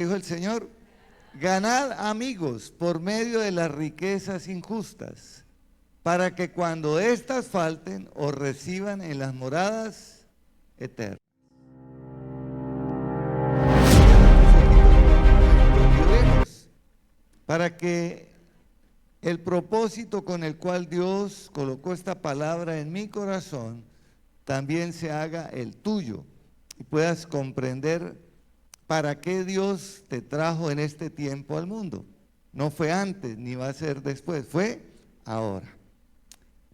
Dijo el Señor, ganad amigos por medio de las riquezas injustas, para que cuando éstas falten os reciban en las moradas eternas. Para que el propósito con el cual Dios colocó esta palabra en mi corazón también se haga el tuyo y puedas comprender para qué Dios te trajo en este tiempo al mundo. No fue antes ni va a ser después, fue ahora.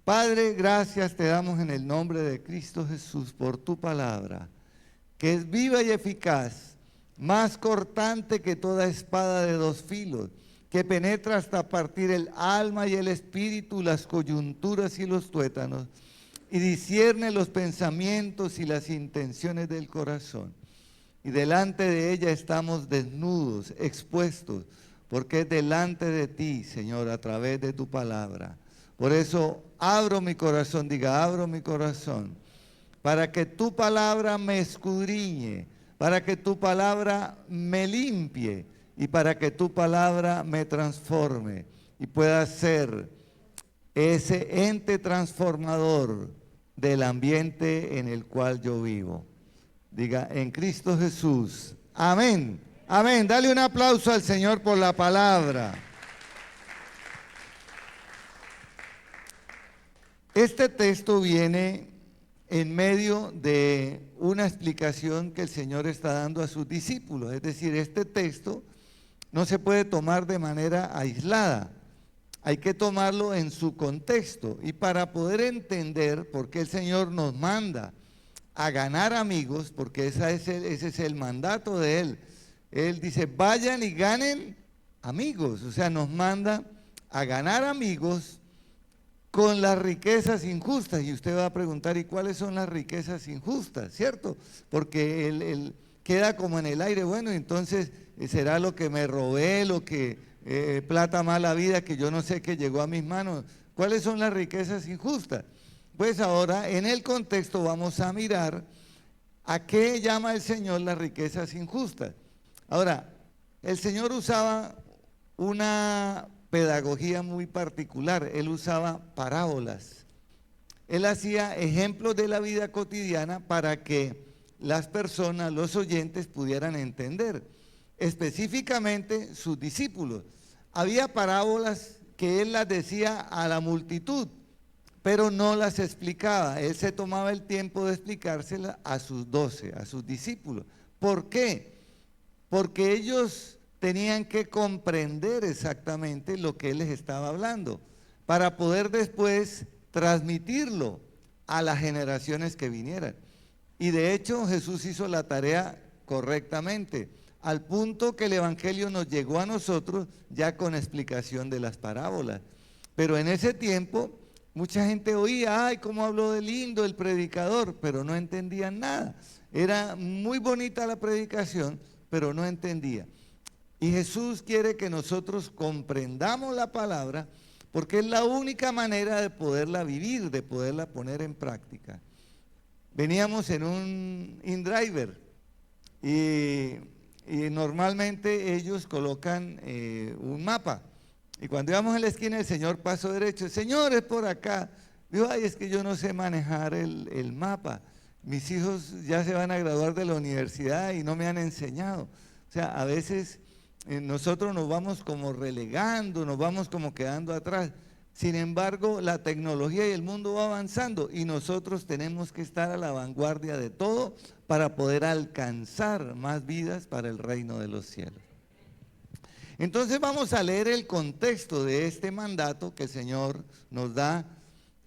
Padre, gracias te damos en el nombre de Cristo Jesús por tu palabra, que es viva y eficaz, más cortante que toda espada de dos filos, que penetra hasta partir el alma y el espíritu, las coyunturas y los tuétanos, y discierne los pensamientos y las intenciones del corazón. Y delante de ella estamos desnudos, expuestos, porque es delante de ti, Señor, a través de tu palabra. Por eso abro mi corazón, diga, abro mi corazón, para que tu palabra me escudriñe, para que tu palabra me limpie y para que tu palabra me transforme y pueda ser ese ente transformador del ambiente en el cual yo vivo. Diga, en Cristo Jesús. Amén. Amén. Dale un aplauso al Señor por la palabra. Este texto viene en medio de una explicación que el Señor está dando a sus discípulos. Es decir, este texto no se puede tomar de manera aislada. Hay que tomarlo en su contexto. Y para poder entender por qué el Señor nos manda a ganar amigos, porque ese es el mandato de Él. Él dice, vayan y ganen amigos. O sea, nos manda a ganar amigos con las riquezas injustas. Y usted va a preguntar, ¿y cuáles son las riquezas injustas? ¿Cierto? Porque él queda como en el aire. Bueno, entonces será lo que me robé, lo que plata mala vida, que yo no sé qué llegó a mis manos. ¿Cuáles son las riquezas injustas? Pues ahora en el contexto vamos a mirar a qué llama el Señor las riquezas injustas. Ahora, el Señor usaba una pedagogía muy particular. Él usaba parábolas. Él hacía ejemplos de la vida cotidiana para que las personas, los oyentes, pudieran entender. Específicamente sus discípulos. Había parábolas que él las decía a la multitud, pero no las explicaba. Él se tomaba el tiempo de explicárselas a sus 12, a sus discípulos. ¿Por qué? Porque ellos tenían que comprender exactamente lo que él les estaba hablando, para poder después transmitirlo a las generaciones que vinieran. Y de hecho Jesús hizo la tarea correctamente, al punto que el Evangelio nos llegó a nosotros ya con explicación de las parábolas. Pero en ese tiempo mucha gente oía, ay, cómo habló de lindo el predicador, pero no entendían nada. Era muy bonita la predicación, pero no entendía. Y Jesús quiere que nosotros comprendamos la palabra, porque es la única manera de poderla vivir, de poderla poner en práctica. Veníamos en un InDriver y normalmente ellos colocan un mapa. Y cuando íbamos en la esquina, el señor pasó derecho. Señor, es por acá. Dijo, ay, es que yo no sé manejar el mapa. Mis hijos ya se van a graduar de la universidad y no me han enseñado. O sea, a veces nosotros nos vamos como relegando, nos vamos como quedando atrás. Sin embargo, la tecnología y el mundo va avanzando y nosotros tenemos que estar a la vanguardia de todo para poder alcanzar más vidas para el reino de los cielos. Entonces vamos a leer el contexto de este mandato que el Señor nos da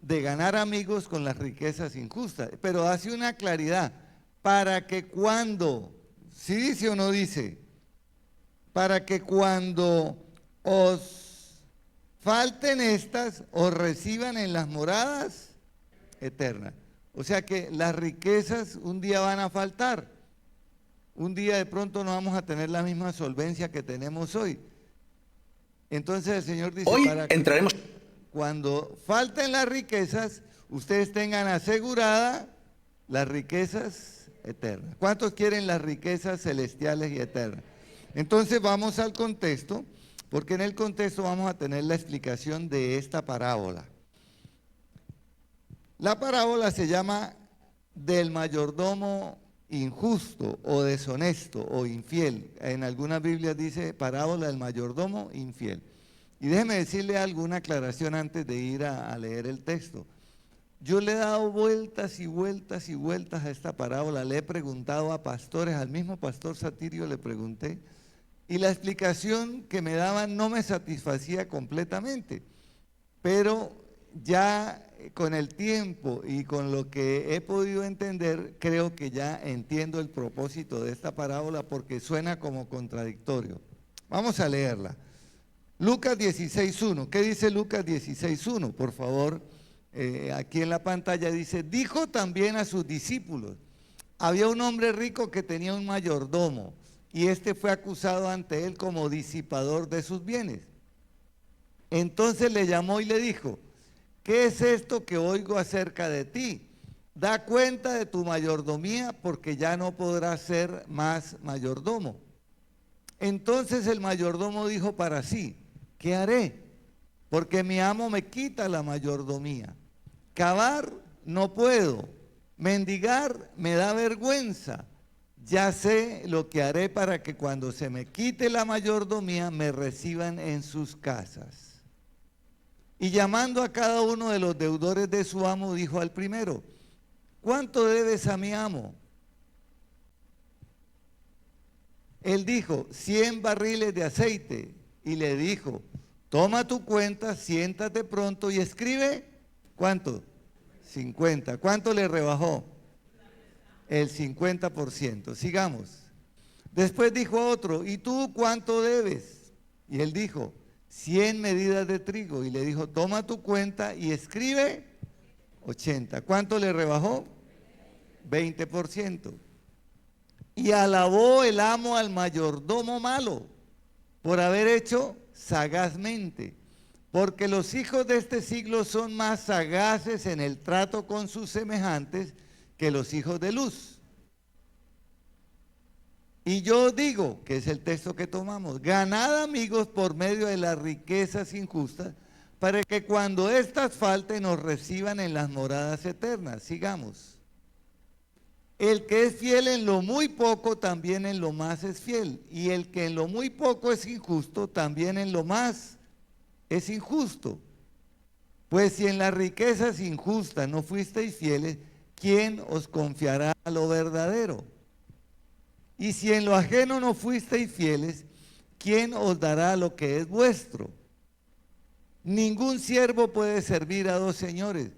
de ganar amigos con las riquezas injustas, pero hace una claridad, para que cuando, ¿sí dice o no dice? Para que cuando os falten estas, os reciban en las moradas eternas. O sea que las riquezas un día van a faltar. Un día de pronto no vamos a tener la misma solvencia que tenemos hoy. Entonces el Señor dice, hoy para que entraremos. Cuando falten las riquezas, ustedes tengan asegurada las riquezas eternas. ¿Cuántos quieren las riquezas celestiales y eternas? Entonces vamos al contexto, porque en el contexto vamos a tener la explicación de esta parábola. La parábola se llama del mayordomo injusto o deshonesto o infiel. En algunas Biblias dice parábola del mayordomo infiel. Y déjeme decirle alguna aclaración antes de ir a leer el texto. Yo le he dado vueltas y vueltas y vueltas a esta parábola, le he preguntado a pastores, al mismo pastor Satirio le pregunté, y la explicación que me daban no me satisfacía completamente, pero ya con el tiempo y con lo que he podido entender, creo que ya entiendo el propósito de esta parábola porque suena como contradictorio. Vamos a leerla. Lucas 16:1. ¿Qué dice Lucas 16:1? Por favor, aquí en la pantalla dice, dijo también a sus discípulos, había un hombre rico que tenía un mayordomo y este fue acusado ante él como disipador de sus bienes. Entonces le llamó y le dijo, ¿qué es esto que oigo acerca de ti? Da cuenta de tu mayordomía porque ya no podrás ser más mayordomo. Entonces el mayordomo dijo para sí, ¿qué haré? Porque mi amo me quita la mayordomía. Cavar no puedo, mendigar me da vergüenza. Ya sé lo que haré para que cuando se me quite la mayordomía me reciban en sus casas. Y llamando a cada uno de los deudores de su amo, dijo al primero, ¿cuánto debes a mi amo? Él dijo, 100 barriles de aceite. Y le dijo, toma tu cuenta, siéntate pronto y escribe, ¿cuánto? 50. ¿Cuánto le rebajó? El 50%. Sigamos. Después dijo a otro, ¿y tú cuánto debes? Y él dijo, 100 medidas de trigo. Y le dijo, toma tu cuenta y escribe 80. ¿Cuánto le rebajó? 20%. Y alabó el amo al mayordomo malo por haber hecho sagazmente, porque los hijos de este siglo son más sagaces en el trato con sus semejantes que los hijos de luz. Y yo digo, que es el texto que tomamos, ganad amigos por medio de las riquezas injustas, para que cuando éstas falten nos reciban en las moradas eternas. Sigamos. El que es fiel en lo muy poco, también en lo más es fiel. Y el que en lo muy poco es injusto, también en lo más es injusto. Pues si en las riquezas injustas no fuisteis fieles, ¿quién os confiará lo verdadero? Y si en lo ajeno no fuisteis fieles, ¿quién os dará lo que es vuestro? Ningún siervo puede servir a dos señores,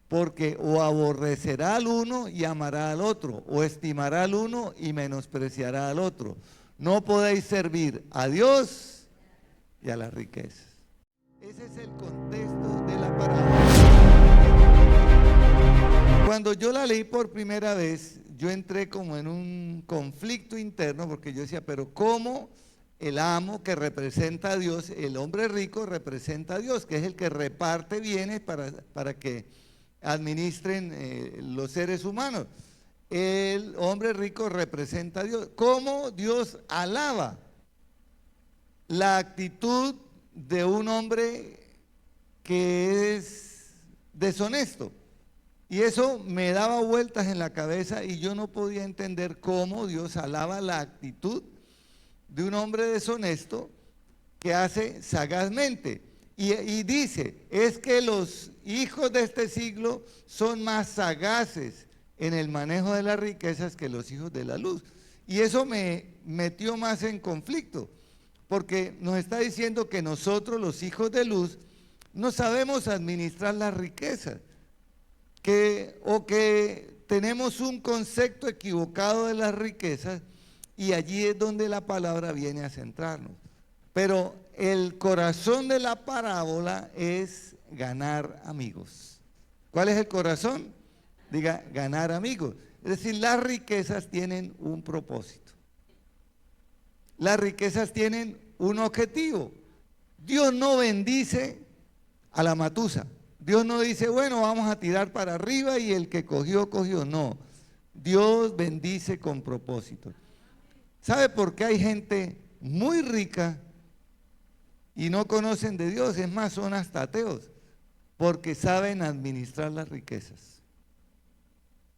porque o aborrecerá al uno y amará al otro, o estimará al uno y menospreciará al otro. No podéis servir a Dios y a las riquezas. Ese es el contexto de la parábola. Cuando yo la leí por primera vez, yo entré como en un conflicto interno, porque yo decía, pero ¿cómo el amo que representa a Dios, el hombre rico representa a Dios, que es el que reparte bienes para que administren los seres humanos? El hombre rico representa a Dios. ¿Cómo Dios alaba la actitud de un hombre que es deshonesto? Y eso me daba vueltas en la cabeza y yo no podía entender cómo Dios alaba la actitud de un hombre deshonesto que hace sagazmente. Y dice, es que los hijos de este siglo son más sagaces en el manejo de las riquezas que los hijos de la luz. Y eso me metió más en conflicto, porque nos está diciendo que nosotros, los hijos de luz, no sabemos administrar las riquezas, o que tenemos un concepto equivocado de las riquezas, y allí es donde la palabra viene a centrarnos. Pero el corazón de la parábola es ganar amigos. ¿Cuál es el corazón? Diga, ganar amigos. Es decir, las riquezas tienen un propósito. Las riquezas tienen un objetivo. Dios no bendice a la matusa. Dios no dice, bueno, vamos a tirar para arriba y el que cogió, cogió. No, Dios bendice con propósito. ¿Sabe por qué hay gente muy rica y no conocen de Dios, es más, son hasta ateos, porque saben administrar las riquezas.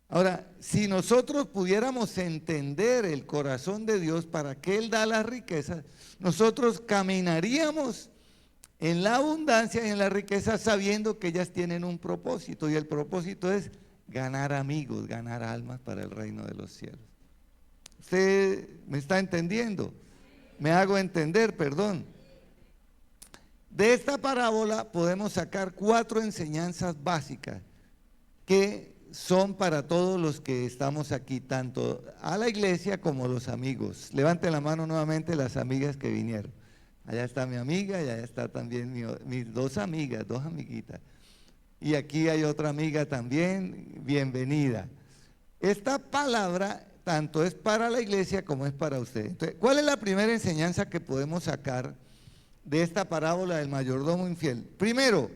Ahora, si nosotros pudiéramos entender el corazón de Dios para qué Él da las riquezas, nosotros caminaríamos en la abundancia y en la riqueza sabiendo que ellas tienen un propósito, y el propósito es ganar amigos, ganar almas para el reino de los cielos. ¿Usted me está entendiendo? Me hago entender, perdón. De esta parábola podemos sacar 4 enseñanzas básicas que son para todos los que estamos aquí, tanto a la iglesia como los amigos. Levanten la mano nuevamente las amigas que vinieron. Allá está mi amiga y allá está también mis 2 amigas, 2 amiguitas. Y aquí hay otra amiga también, bienvenida. Esta palabra tanto es para la iglesia como es para usted. Entonces, ¿cuál es la primera enseñanza que podemos sacar de esta parábola del mayordomo infiel? Primero,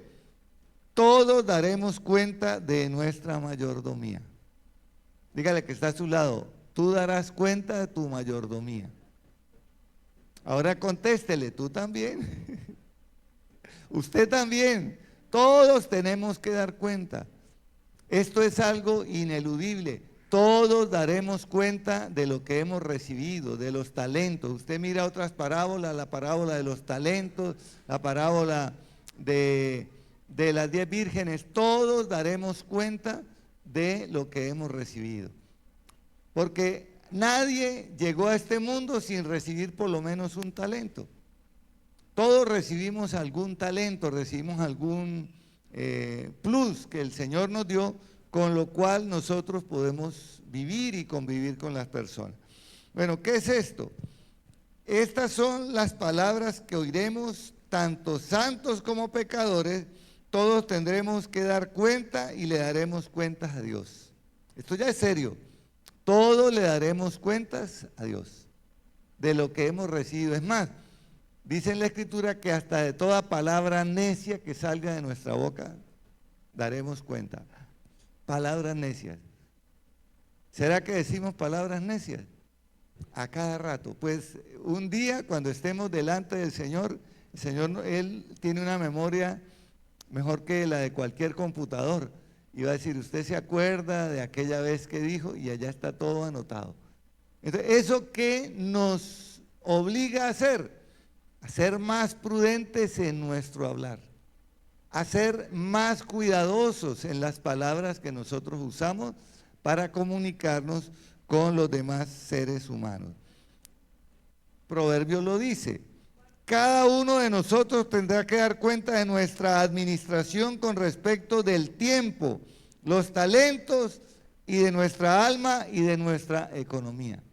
todos daremos cuenta de nuestra mayordomía. Dígale que está a su lado, tú darás cuenta de tu mayordomía. Ahora contéstele, tú también. Usted también. Todos tenemos que dar cuenta. Esto es algo ineludible. Todos daremos cuenta de lo que hemos recibido, de los talentos. Usted mira otras parábolas, la parábola de los talentos, la parábola de las 10 vírgenes. Todos daremos cuenta de lo que hemos recibido. Porque nadie llegó a este mundo sin recibir por lo menos un talento. Todos recibimos algún talento, recibimos algún plus que el Señor nos dio, con lo cual nosotros podemos vivir y convivir con las personas. Bueno, ¿qué es esto? Estas son las palabras que oiremos, tanto santos como pecadores, todos tendremos que dar cuenta y le daremos cuentas a Dios. Esto ya es serio. Todos le daremos cuentas a Dios de lo que hemos recibido. Es más, dice en la Escritura que hasta de toda palabra necia que salga de nuestra boca, daremos cuenta. Palabras necias. ¿Será que decimos palabras necias? A cada rato. Pues un día cuando estemos delante del Señor, el Señor, Él tiene una memoria mejor que la de cualquier computador. Y va a decir, usted se acuerda de aquella vez que dijo, y allá está todo anotado. Entonces, ¿eso qué nos obliga a hacer? A ser más prudentes en nuestro hablar, a ser más cuidadosos en las palabras que nosotros usamos para comunicarnos con los demás seres humanos. Proverbio lo dice, cada uno de nosotros tendrá que dar cuenta de nuestra administración con respecto del tiempo, los talentos y de nuestra alma y de nuestra economía.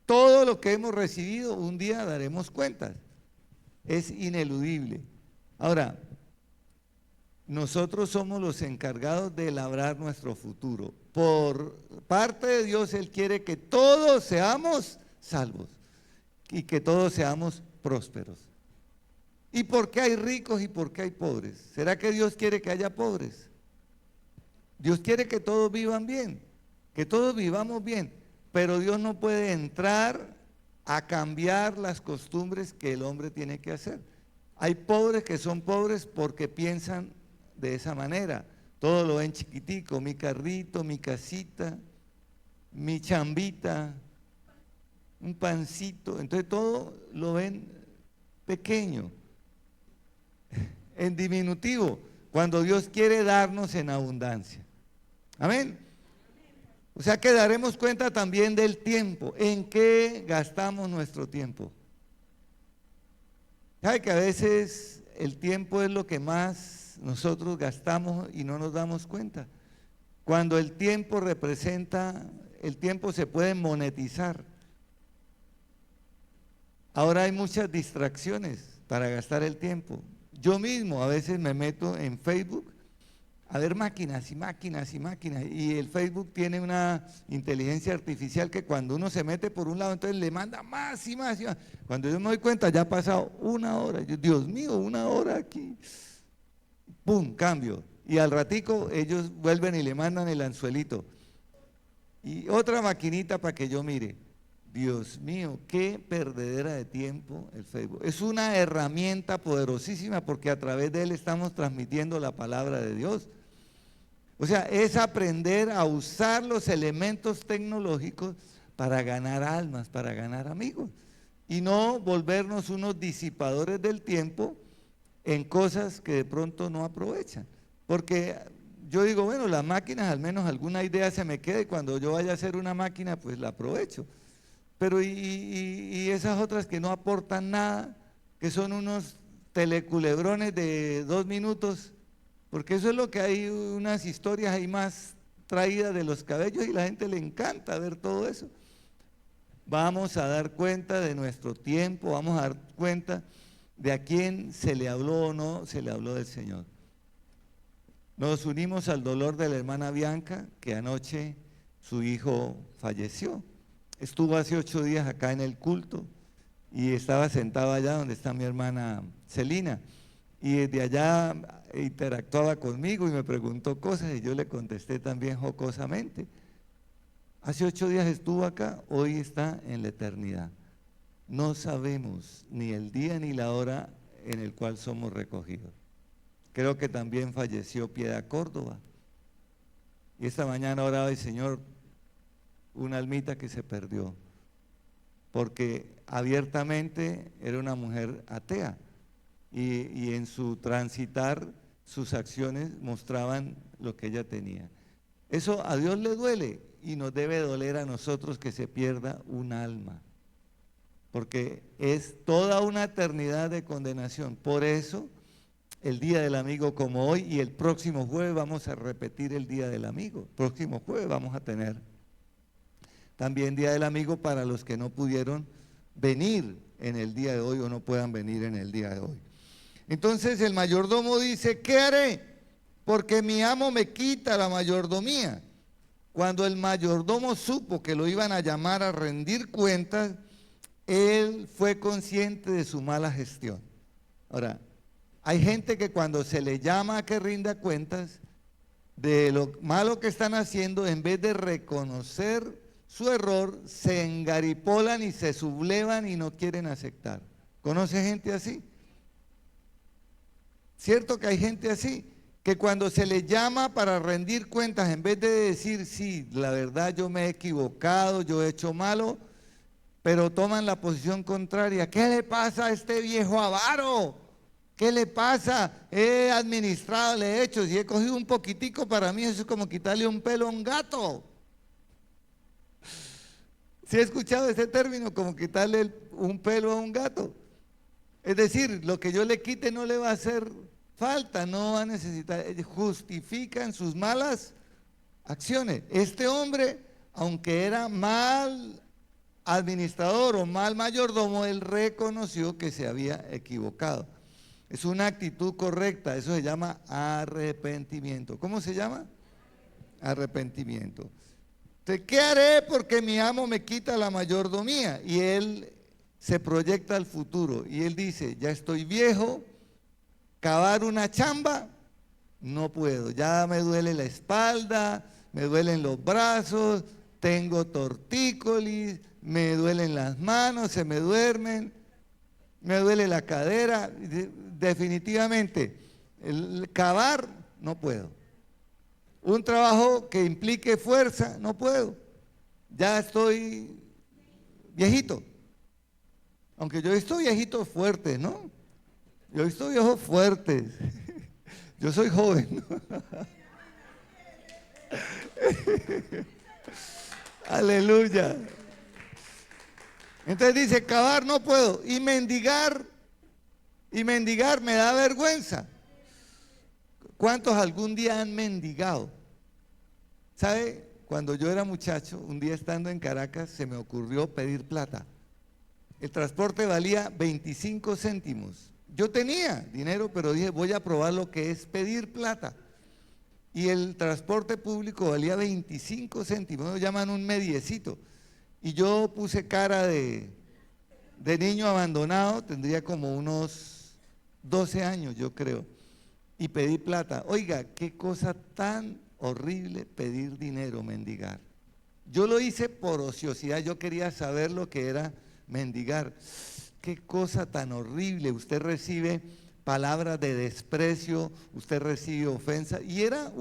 Todo lo que hemos recibido un día daremos cuentas. Es ineludible. Ahora, nosotros somos los encargados de labrar nuestro futuro. Por parte de Dios, Él quiere que todos seamos salvos y que todos seamos prósperos. ¿Y por qué hay ricos y por qué hay pobres? ¿Será que Dios quiere que haya pobres? Dios quiere que todos vivan bien, que todos vivamos bien, pero Dios no puede entrar a cambiar las costumbres que el hombre tiene que hacer. Hay pobres que son pobres porque piensan de esa manera. Todo lo ven chiquitico, mi carrito, mi casita, mi chambita, un pancito. Entonces todo lo ven pequeño, en diminutivo, cuando Dios quiere darnos en abundancia. Amén. O sea que daremos cuenta también del tiempo, en qué gastamos nuestro tiempo. ¿Sabe que a veces el tiempo es lo que más nosotros gastamos y no nos damos cuenta? Cuando el tiempo representa, el tiempo se puede monetizar. Ahora hay muchas distracciones para gastar el tiempo. Yo mismo a veces me meto en Facebook a ver máquinas y máquinas y máquinas, y el Facebook tiene una inteligencia artificial que cuando uno se mete por un lado, entonces le manda más y más y más. Cuando yo me doy cuenta, ya ha pasado 1 hora. Yo, Dios mío, 1 hora aquí. ¡Pum! Cambio. Y al ratico ellos vuelven y le mandan el anzuelito. Y otra maquinita para que yo mire. Dios mío, qué perdedera de tiempo el Facebook. Es una herramienta poderosísima porque a través de él estamos transmitiendo la palabra de Dios. O sea, es aprender a usar los elementos tecnológicos para ganar almas, para ganar amigos. Y no volvernos unos disipadores del tiempo en cosas que de pronto no aprovechan. Porque yo digo, bueno, las máquinas al menos alguna idea se me queda y cuando yo vaya a hacer una máquina pues la aprovecho. Pero y esas otras que no aportan nada, que son unos teleculebrones de 2 minutos, porque eso es lo que hay, unas historias ahí más traídas de los cabellos y la gente le encanta ver todo eso. Vamos a dar cuenta de nuestro tiempo, vamos a dar cuenta de a quién se le habló o no se le habló del Señor. Nos unimos al dolor de la hermana Bianca, que anoche su hijo falleció. Estuvo hace 8 días acá en el culto y estaba sentado allá donde está mi hermana Celina. Y desde allá interactuaba conmigo y me preguntó cosas y yo le contesté también jocosamente. Hace 8 días estuvo acá, hoy está en la eternidad. No sabemos ni el día ni la hora en el cual somos recogidos. Creo que también falleció Piedad Córdoba. Y esta mañana oraba el Señor, una almita que se perdió, porque abiertamente era una mujer atea y en su transitar sus acciones mostraban lo que ella tenía. Eso a Dios le duele y nos debe doler a nosotros que se pierda un alma, porque es toda una eternidad de condenación. Por eso el Día del Amigo como hoy y el próximo jueves vamos a repetir el Día del Amigo. Próximo jueves vamos a tener también Día del Amigo para los que no pudieron venir en el día de hoy o no puedan venir en el día de hoy. Entonces el mayordomo dice, ¿qué haré? Porque mi amo me quita la mayordomía. Cuando el mayordomo supo que lo iban a llamar a rendir cuentas, él fue consciente de su mala gestión. Ahora, hay gente que cuando se le llama a que rinda cuentas de lo malo que están haciendo, en vez de reconocer su error, se engaripolan y se sublevan y no quieren aceptar. ¿Conoce gente así? ¿Cierto que hay gente así? Que cuando se le llama para rendir cuentas, en vez de decir, sí, la verdad yo me he equivocado, yo he hecho malo, pero toman la posición contraria. ¿Qué le pasa a este viejo avaro? ¿Qué le pasa? He administrado, le he hecho, si he cogido un poquitico, para mí eso es como quitarle un pelo a un gato. ¿Sí he escuchado ese término? Como quitarle un pelo a un gato. Es decir, lo que yo le quite no le va a hacer falta, no va a necesitar, justifican sus malas acciones. Este hombre, aunque era mal administrador o mal mayordomo, él reconoció que se había equivocado. Es una actitud correcta, eso se llama arrepentimiento. ¿Cómo se llama? Arrepentimiento. Entonces, ¿qué haré porque mi amo me quita la mayordomía? Y él se proyecta al futuro y él dice, ya estoy viejo, cavar una chamba, no puedo, ya me duele la espalda, me duelen los brazos, tengo tortícolis, me duelen las manos, se me duermen, me duele la cadera, definitivamente, el cavar no puedo. Un trabajo que implique fuerza, no puedo. Ya estoy viejito. Aunque yo he visto viejitos fuertes, ¿no? Yo he visto viejos fuertes. Yo soy joven, ¿no? Aleluya. Entonces dice, cavar no puedo. Y mendigar me da vergüenza. ¿Cuántos algún día han mendigado? ¿Sabe? Cuando yo era muchacho, un día estando en Caracas, se me ocurrió pedir plata. El transporte valía 25 céntimos. Yo tenía dinero, pero dije, voy a probar lo que es pedir plata. Y el transporte público valía 25 céntimos, lo llaman un mediecito. Y yo puse cara de niño abandonado, tendría como unos 12 años, yo creo. Y pedí plata. Oiga, qué cosa tan horrible pedir dinero, mendigar. Yo lo hice por ociosidad, yo quería saber lo que era mendigar. Qué cosa tan horrible, usted recibe palabras de desprecio, usted recibe ofensa, y era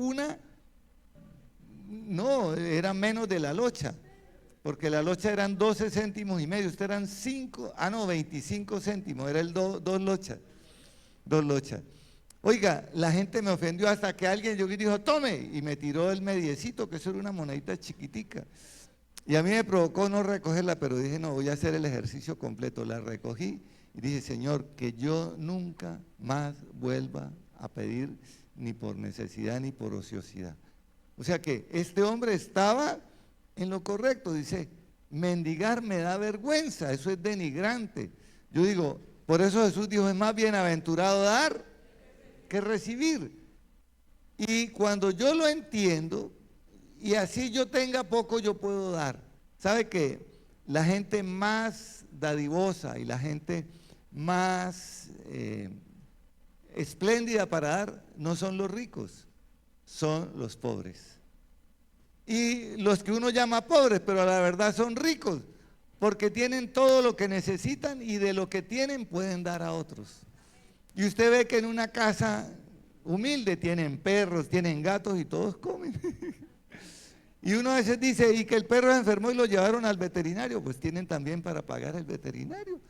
no, era menos de la locha, porque la locha eran 12 céntimos y medio, usted eran 25 céntimos, era el dos lochas, dos lochas. Oiga, la gente me ofendió hasta que alguien yo dijo, tome, y me tiró el mediecito, que eso era una monedita chiquitica. Y a mí me provocó no recogerla, pero dije, no, voy a hacer el ejercicio completo. La recogí y dije, Señor, que yo nunca más vuelva a pedir ni por necesidad ni por ociosidad. O sea que este hombre estaba en lo correcto, dice, mendigar me da vergüenza, eso es denigrante. Yo digo, por eso Jesús dijo, es más bienaventurado dar que recibir. Y cuando yo lo entiendo, y así yo tenga poco, yo puedo dar. ¿Sabe qué? La gente más dadivosa y la gente más espléndida para dar no son los ricos, son los pobres. Y los que uno llama pobres, pero a la verdad son ricos, porque tienen todo lo que necesitan y de lo que tienen pueden dar a otros. Y usted ve que en una casa humilde tienen perros, tienen gatos y todos comen. Y uno a veces dice, y que el perro se enfermó y lo llevaron al veterinario, pues tienen también para pagar el veterinario.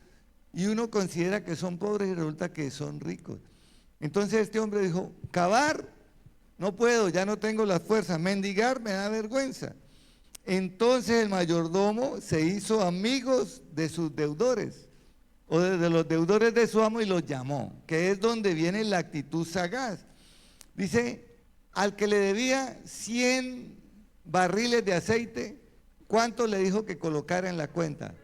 Y uno considera que son pobres y resulta que son ricos. Entonces este hombre dijo, cavar, no puedo, ya no tengo las fuerzas, mendigar me da vergüenza. Entonces el mayordomo se hizo amigos de sus deudores, o de los deudores de su amo y los llamó, que es donde viene la actitud sagaz. Dice, al que le debía 100 barriles de aceite, ¿cuánto le dijo que colocara en la cuenta?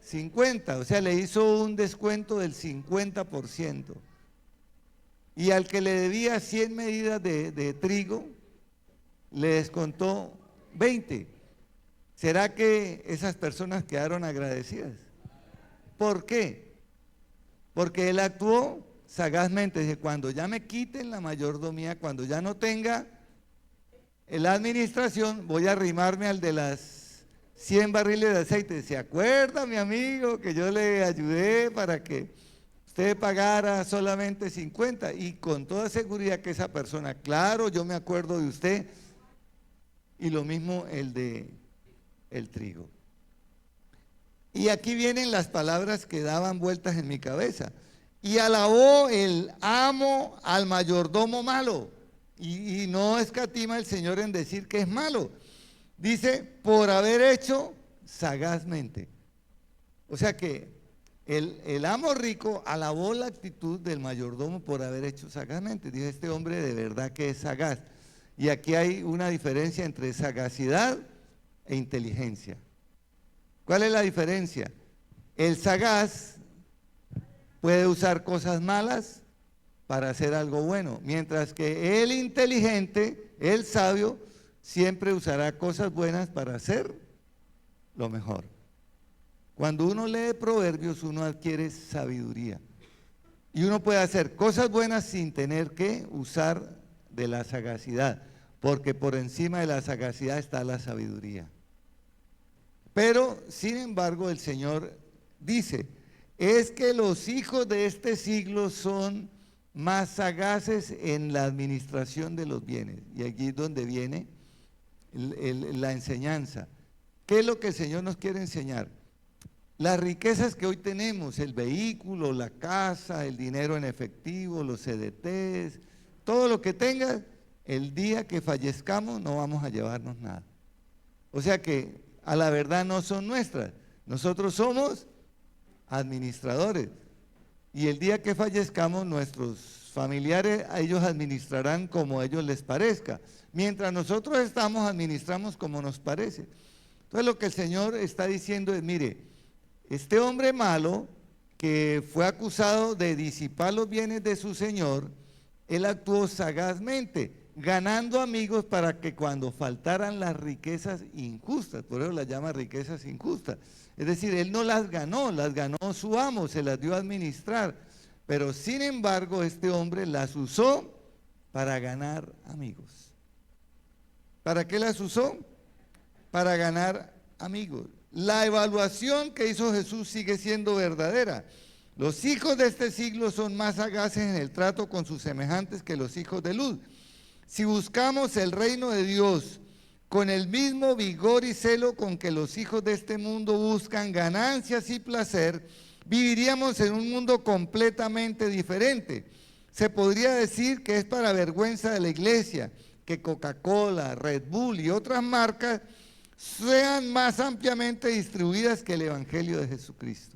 50, o sea, le hizo un descuento del 50%. Y al que le debía 100 medidas de trigo, le descontó 20. ¿Será que esas personas quedaron agradecidas? ¿Por qué? Porque él actuó sagazmente. Dice, cuando ya me quiten la mayordomía, cuando ya no tenga la administración, voy a arrimarme al de las 100 barriles de aceite. ¿Se acuerda, mi amigo, que yo le ayudé para que usted pagara solamente 50? Y con toda seguridad que esa persona, claro, yo me acuerdo de usted. Y lo mismo el de el trigo. Y aquí vienen las palabras que daban vueltas en mi cabeza. Y alabó el amo al mayordomo malo. Y no escatima el Señor en decir que es malo. Dice, por haber hecho sagazmente. O sea que el amo rico alabó la actitud del mayordomo por haber hecho sagazmente. Dice, este hombre de verdad que es sagaz. Y aquí hay una diferencia entre sagacidad e inteligencia. ¿Cuál es la diferencia? El sagaz puede usar cosas malas para hacer algo bueno, mientras que el inteligente, el sabio, siempre usará cosas buenas para hacer lo mejor. Cuando uno lee proverbios, uno adquiere sabiduría. Y uno puede hacer cosas buenas sin tener que usar de la sagacidad, porque por encima de la sagacidad está la sabiduría. Pero, sin embargo, el Señor dice, es que los hijos de este siglo son más sagaces en la administración de los bienes. Y aquí es donde viene la enseñanza. ¿Qué es lo que el Señor nos quiere enseñar? Las riquezas que hoy tenemos, el vehículo, la casa, el dinero en efectivo, los CDTs, todo lo que tengas, el día que fallezcamos no vamos a llevarnos nada. O sea que a la verdad no son nuestras. Nosotros somos administradores. Y el día que fallezcamos, nuestros familiares, a ellos administrarán como a ellos les parezca. Mientras nosotros administramos como nos parece. Entonces lo que el Señor está diciendo es, mire, este hombre malo que fue acusado de disipar los bienes de su Señor, él actuó sagazmente, ganando amigos para que cuando faltaran las riquezas injustas, por eso las llama riquezas injustas, es decir, él no las ganó su amo, se las dio a administrar, pero sin embargo este hombre las usó para ganar amigos. ¿Para qué las usó? para ganar amigos. La evaluación que hizo Jesús sigue siendo verdadera. Los hijos de este siglo son más sagaces en el trato con sus semejantes que los hijos de luz. Si buscamos el reino de Dios con el mismo vigor y celo con que los hijos de este mundo buscan ganancias y placer, viviríamos en un mundo completamente diferente. Se podría decir que es para vergüenza de la iglesia que Coca-Cola, Red Bull y otras marcas sean más ampliamente distribuidas que el Evangelio de Jesucristo.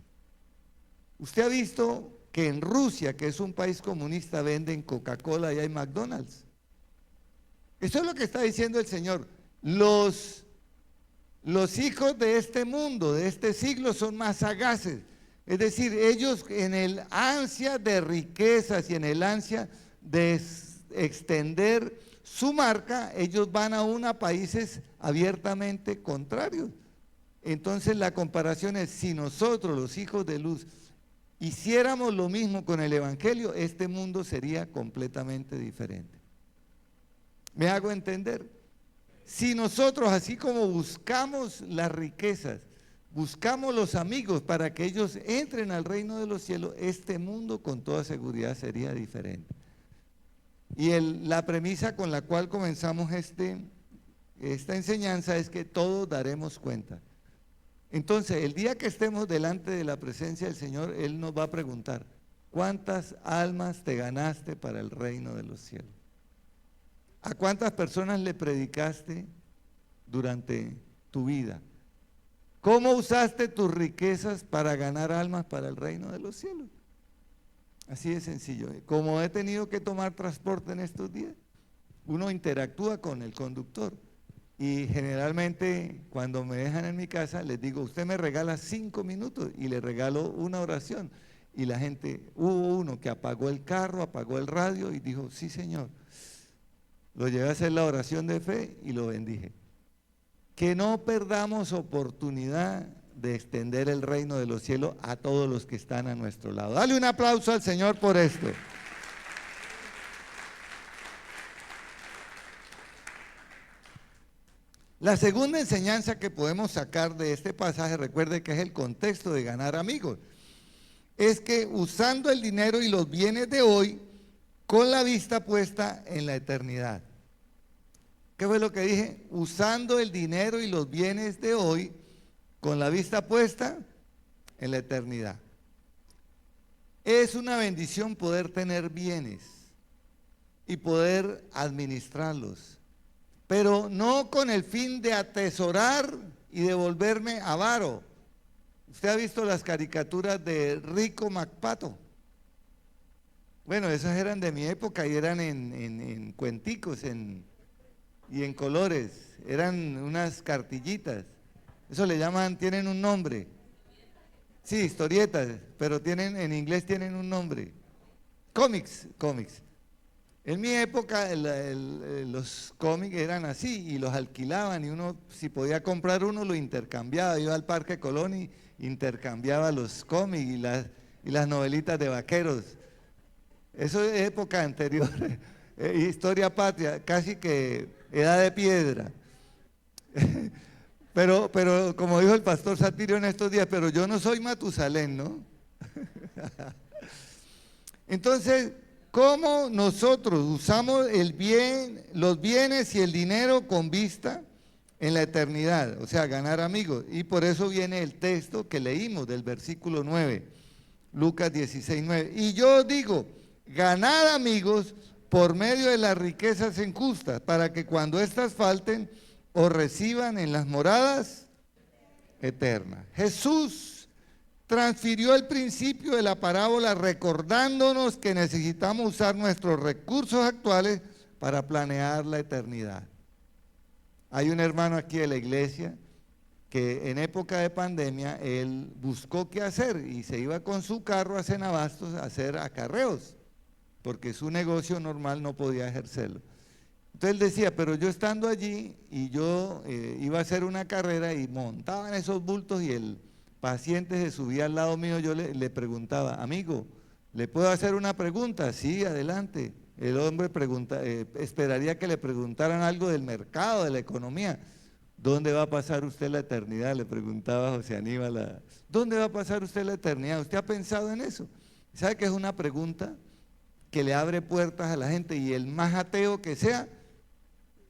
Usted ha visto que en Rusia, que es un país comunista, venden Coca-Cola y hay McDonald's. Eso es lo que está diciendo el Señor. Los hijos de este mundo, de este siglo, son más sagaces. Es decir, ellos en el ansia de riquezas y en el ansia de extender su marca, ellos van aún a países abiertamente contrarios. Entonces la comparación es, si nosotros, los hijos de luz, hiciéramos lo mismo con el Evangelio, este mundo sería completamente diferente. ¿Me hago entender? Si nosotros, así como buscamos las riquezas, buscamos los amigos para que ellos entren al reino de los cielos, este mundo con toda seguridad sería diferente. Y la premisa con la cual comenzamos esta enseñanza es que todos daremos cuenta. Entonces, el día que estemos delante de la presencia del Señor, Él nos va a preguntar, ¿cuántas almas te ganaste para el reino de los cielos? ¿A cuántas personas le predicaste durante tu vida? ¿Cómo usaste tus riquezas para ganar almas para el reino de los cielos? Así de sencillo. Como he tenido que tomar transporte en estos días, uno interactúa con el conductor y generalmente cuando me dejan en mi casa les digo, usted me regala 5 minutos y le regalo una oración. Y la gente, hubo uno que apagó el carro, apagó el radio y dijo, sí señor. Lo llevé a hacer la oración de fe y lo bendije. Que no perdamos oportunidad de extender el reino de los cielos a todos los que están a nuestro lado. Dale un aplauso al Señor por esto. La segunda enseñanza que podemos sacar de este pasaje, recuerde que es el contexto de ganar amigos, es que usando el dinero y los bienes de hoy con la vista puesta en la eternidad. ¿Qué fue lo que dije? Usando el dinero y los bienes de hoy con la vista puesta en la eternidad. Es una bendición poder tener bienes y poder administrarlos, pero no con el fin de atesorar y de volverme avaro. ¿Usted ha visto las caricaturas de Rico MacPato? Bueno, esas eran de mi época y eran en cuenticos y en colores, eran unas cartillitas. Eso le llaman, tienen un nombre. Sí, historietas, pero en inglés tienen un nombre. Cómics. En mi época los cómics eran así y los alquilaban y uno, si podía comprar uno, lo intercambiaba. Iba al Parque Colón y intercambiaba los cómics y las novelitas de vaqueros. Eso es época anterior, historia patria, casi que edad de piedra. Pero como dijo el pastor Satirio en estos días, pero yo no soy Matusalén, ¿no? Entonces, ¿cómo nosotros usamos los bienes y el dinero con vista en la eternidad? O sea, ganar amigos. Y por eso viene el texto que leímos del versículo 9, Lucas 16, 9. Y yo digo, ganad amigos por medio de las riquezas injustas, para que cuando éstas falten, os reciban en las moradas eternas. Jesús transfirió el principio de la parábola recordándonos que necesitamos usar nuestros recursos actuales para planear la eternidad. Hay un hermano aquí de la iglesia que en época de pandemia él buscó qué hacer y se iba con su carro a Cenabastos a hacer acarreos, porque su negocio normal no podía ejercerlo. Entonces él decía, pero yo estando allí y yo iba a hacer una carrera y montaban esos bultos y el paciente se subía al lado mío, yo le preguntaba, amigo, ¿le puedo hacer una pregunta? Sí, adelante. El hombre esperaría que le preguntaran algo del mercado, de la economía. ¿Dónde va a pasar usted la eternidad? Le preguntaba José Aníbal. ¿Dónde va a pasar usted la eternidad? ¿Usted ha pensado en eso? ¿Sabe que es una pregunta que le abre puertas a la gente? Y el más ateo que sea,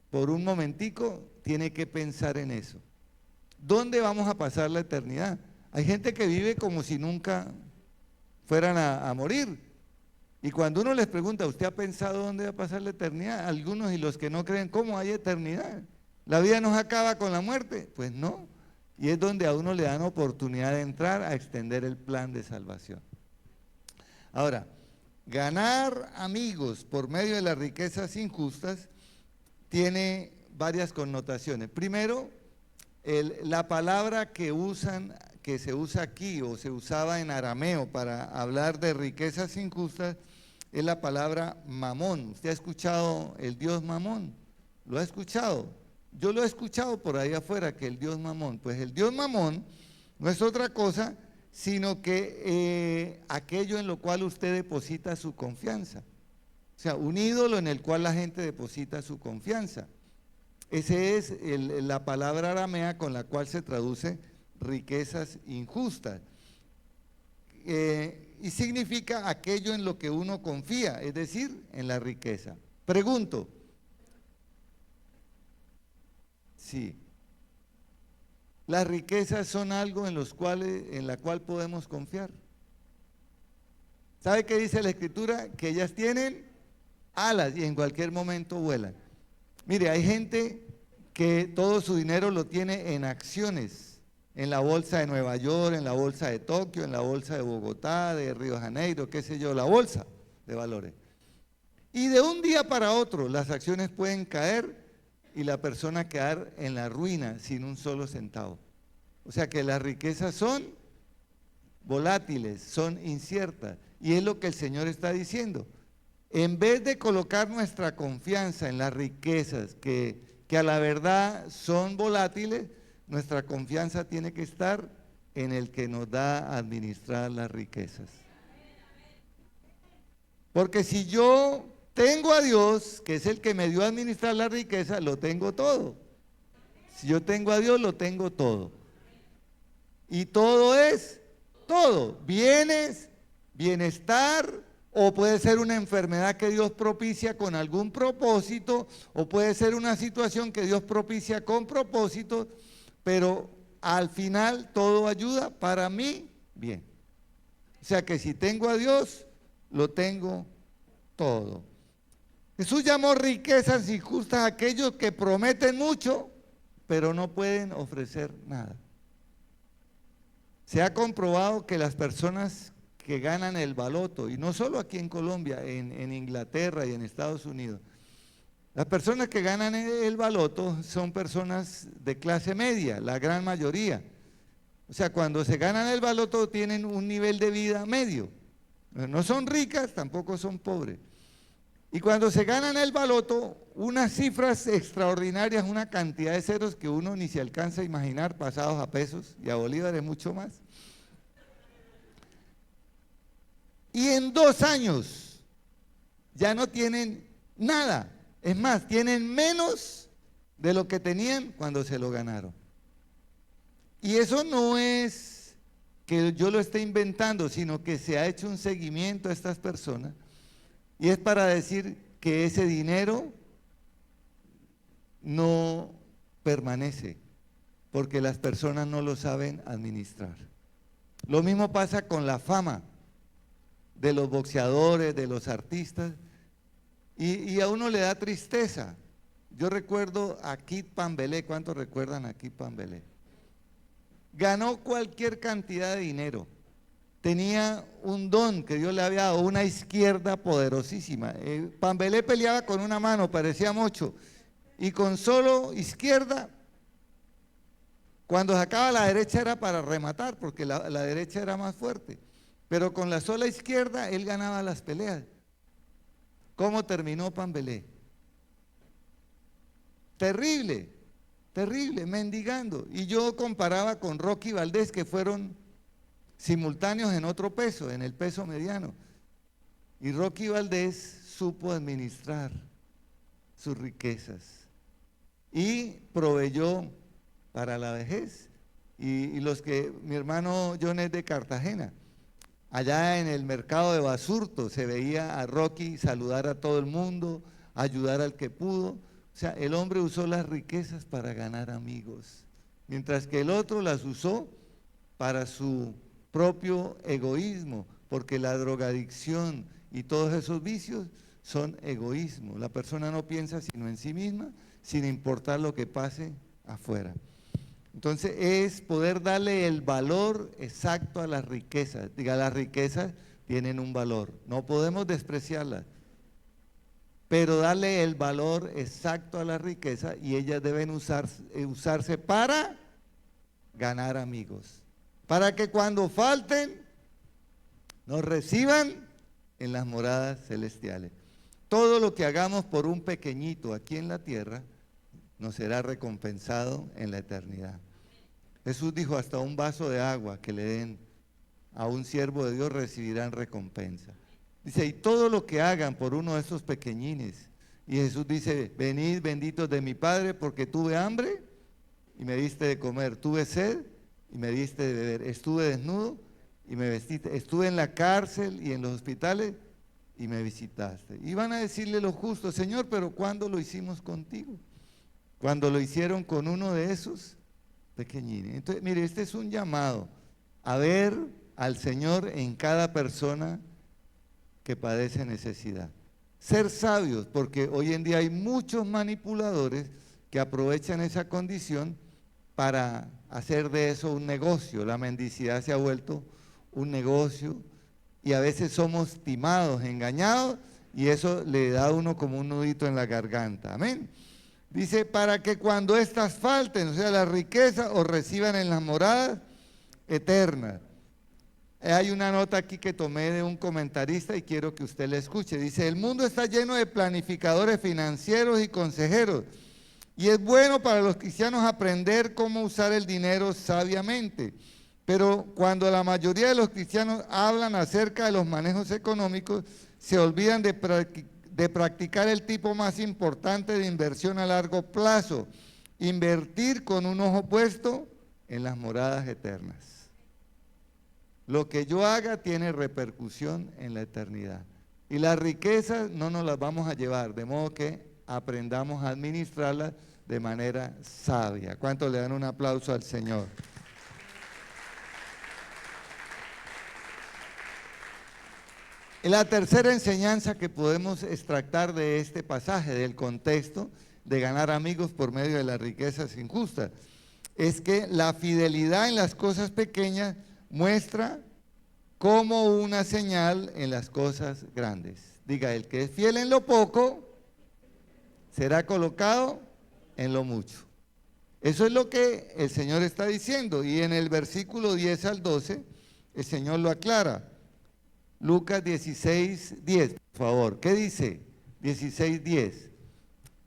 por un momentico, tiene que pensar en eso. ¿Dónde vamos a pasar la eternidad? Hay gente que vive como si nunca fueran a morir. Y cuando uno les pregunta, ¿usted ha pensado dónde va a pasar la eternidad? Algunos, y los que no creen, ¿cómo hay eternidad? ¿La vida nos acaba con la muerte? Pues no. Y es donde a uno le dan oportunidad de entrar a extender el plan de salvación. Ahora, ganar amigos por medio de las riquezas injustas tiene varias connotaciones. Primero, la palabra que se usa aquí o se usaba en arameo para hablar de riquezas injustas es la palabra mamón. ¿Usted ha escuchado el dios mamón? ¿Lo ha escuchado? Yo lo he escuchado por ahí afuera, que el dios mamón. Pues el dios mamón no es otra cosa sino que aquello en lo cual usted deposita su confianza. O sea, un ídolo en el cual la gente deposita su confianza. Esa es la palabra aramea con la cual se traduce riquezas injustas. Y significa aquello en lo que uno confía, es decir, en la riqueza. Pregunto. Sí. Las riquezas son algo en la cual podemos confiar. ¿Sabe qué dice la Escritura? Que ellas tienen alas y en cualquier momento vuelan. Mire, hay gente que todo su dinero lo tiene en acciones, en la bolsa de Nueva York, en la bolsa de Tokio, en la bolsa de Bogotá, de Río de Janeiro, qué sé yo, la bolsa de valores. Y de un día para otro las acciones pueden caer y la persona quedar en la ruina sin un solo centavo. O sea que las riquezas son volátiles, son inciertas. Y es lo que el Señor está diciendo. En vez de colocar nuestra confianza en las riquezas que a la verdad son volátiles, nuestra confianza tiene que estar en el que nos da a administrar las riquezas. Porque si yo tengo a Dios, que es el que me dio a administrar la riqueza, lo tengo todo. Si yo tengo a Dios, lo tengo todo. Y todo es todo. Bienes, bienestar, o puede ser una enfermedad que Dios propicia con algún propósito, o puede ser una situación que Dios propicia con propósito, pero al final todo ayuda para mí bien. O sea que si tengo a Dios, lo tengo todo. Jesús llamó riquezas injustas a aquellos que prometen mucho, pero no pueden ofrecer nada. Se ha comprobado que las personas que ganan el baloto, y no solo aquí en Colombia, en Inglaterra y en Estados Unidos, las personas que ganan el baloto son personas de clase media, la gran mayoría. O sea, cuando se ganan el baloto tienen un nivel de vida medio. No son ricas, tampoco son pobres. Y cuando se ganan el baloto, unas cifras extraordinarias, una cantidad de ceros que uno ni se alcanza a imaginar, pasados a pesos y a bolívares mucho más. Y en 2 años ya no tienen nada. Es más, tienen menos de lo que tenían cuando se lo ganaron. Y eso no es que yo lo esté inventando, sino que se ha hecho un seguimiento a estas personas. Y es para decir que ese dinero no permanece, porque las personas no lo saben administrar. Lo mismo pasa con la fama de los boxeadores, de los artistas, y a uno le da tristeza. Yo recuerdo a Kid Pambelé. ¿Cuántos recuerdan a Kid Pambelé? Ganó cualquier cantidad de dinero. Tenía un don que Dios le había dado, una izquierda poderosísima. Pambelé peleaba con una mano, parecía mocho, y con solo izquierda, cuando sacaba la derecha era para rematar, porque la derecha era más fuerte. Pero con la sola izquierda él ganaba las peleas. ¿Cómo terminó Pambelé? Terrible, terrible, mendigando. Y yo comparaba con Rocky Valdés, que fueron simultáneos en otro peso, en el peso mediano. Y Rocky Valdés supo administrar sus riquezas y proveyó para la vejez. Y los que, mi hermano John es de Cartagena, allá en el mercado de Basurto se veía a Rocky saludar a todo el mundo, ayudar al que pudo. O sea, el hombre usó las riquezas para ganar amigos, mientras que el otro las usó para su propio egoísmo, porque la drogadicción y todos esos vicios son egoísmo. La persona no piensa sino en sí misma, sin importar lo que pase afuera. Entonces es poder darle el valor exacto a las riquezas. Diga, las riquezas tienen un valor, no podemos despreciarlas, pero darle el valor exacto a la riqueza y ellas deben usarse para ganar amigos, para que cuando falten nos reciban en las moradas celestiales. Todo lo que hagamos por un pequeñito aquí en la tierra nos será recompensado en la eternidad. Jesús dijo, hasta un vaso de agua que le den a un siervo de Dios recibirán recompensa. Dice, y todo lo que hagan por uno de esos pequeñines. Y Jesús dice, venid benditos de mi Padre, porque tuve hambre y me diste de comer, tuve sed y me diste de beber, estuve desnudo y me vestiste, estuve en la cárcel y en los hospitales y me visitaste. Y van a decirle los justos, Señor, pero ¿cuándo lo hicimos contigo? Cuando lo hicieron con uno de esos pequeñines. Entonces, mire, este es un llamado a ver al Señor en cada persona que padece necesidad. Ser sabios, porque hoy en día hay muchos manipuladores que aprovechan esa condición para hacer de eso un negocio. La mendicidad se ha vuelto un negocio y a veces somos timados, engañados, y eso le da a uno como un nudito en la garganta. Amén. Dice, para que cuando éstas falten, o sea, la riqueza, os reciban en las moradas eternas. Hay una nota aquí que tomé de un comentarista y quiero que usted la escuche. Dice, el mundo está lleno de planificadores financieros y consejeros, y es bueno para los cristianos aprender cómo usar el dinero sabiamente. Pero cuando la mayoría de los cristianos hablan acerca de los manejos económicos, se olvidan de practicar el tipo más importante de inversión a largo plazo, invertir con un ojo puesto en las moradas eternas. Lo que yo haga tiene repercusión en la eternidad. Y las riquezas no nos las vamos a llevar, de modo que aprendamos a administrarlas de manera sabia. ¿Cuántos le dan un aplauso al Señor? La tercera enseñanza que podemos extractar de este pasaje, del contexto de ganar amigos por medio de las riquezas injustas, es que la fidelidad en las cosas pequeñas muestra como una señal en las cosas grandes. Diga, el que es fiel en lo poco, será colocado en lo mucho. Eso es lo que el Señor está diciendo, y en el versículo 10 al 12, el Señor lo aclara. Lucas 16:10, por favor. ¿Qué dice? 16:10.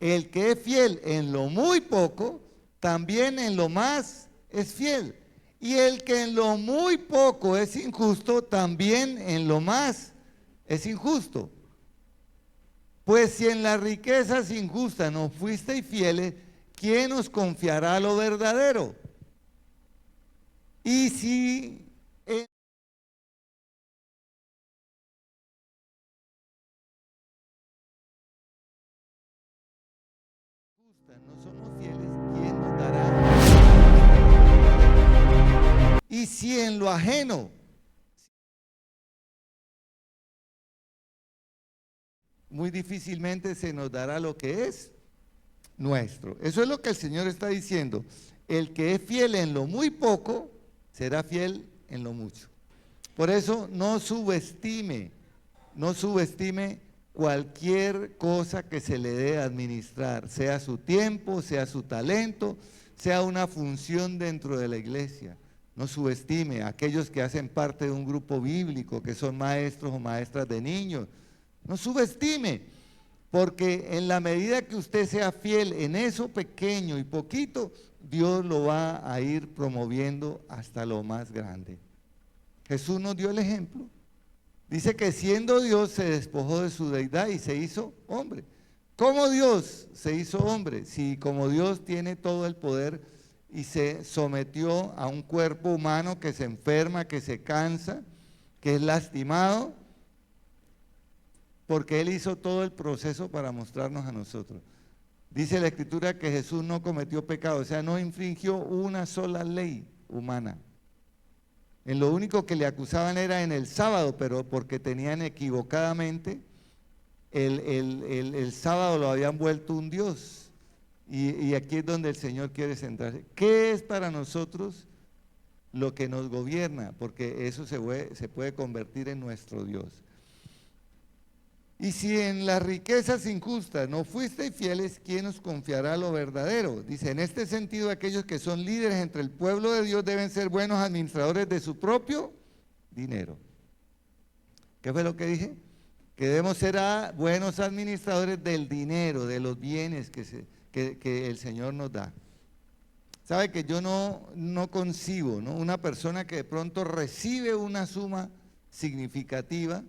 El que es fiel en lo muy poco, también en lo más es fiel. Y el que en lo muy poco es injusto, también en lo más es injusto. Pues si en las riquezas injustas no fuisteis fieles, ¿quién os confiará lo verdadero? Y si no somos fieles, ¿quién nos dará? Y si en lo ajeno muy difícilmente se nos dará lo que es nuestro. Eso es lo que el Señor está diciendo. El que es fiel en lo muy poco, será fiel en lo mucho. Por eso no subestime cualquier cosa que se le dé a administrar, sea su tiempo, sea su talento, sea una función dentro de la iglesia. No subestime a aquellos que hacen parte de un grupo bíblico, que son maestros o maestras de niños. No subestime, porque en la medida que usted sea fiel en eso pequeño y poquito, Dios lo va a ir promoviendo hasta lo más grande. Jesús nos dio el ejemplo. Dice que siendo Dios se despojó de su deidad y se hizo hombre. ¿Cómo Dios se hizo hombre? Si como Dios tiene todo el poder y se sometió a un cuerpo humano que se enferma, que se cansa, que es lastimado, porque Él hizo todo el proceso para mostrarnos a nosotros. Dice la Escritura que Jesús no cometió pecado, o sea, no infringió una sola ley humana. En lo único que le acusaban era en el sábado, pero porque tenían equivocadamente el sábado lo habían vuelto un Dios. Y aquí es donde el Señor quiere centrarse. ¿Qué es para nosotros lo que nos gobierna? Porque eso se puede convertir en nuestro Dios. Y si en las riquezas injustas no fuisteis fieles, ¿quién os confiará lo verdadero? Dice, en este sentido, aquellos que son líderes entre el pueblo de Dios deben ser buenos administradores de su propio dinero. ¿Qué fue lo que dije? Que debemos ser buenos administradores del dinero, de los bienes que el Señor nos da. ¿Sabe que yo no concibo, ¿no? Una persona que de pronto recibe una suma significativa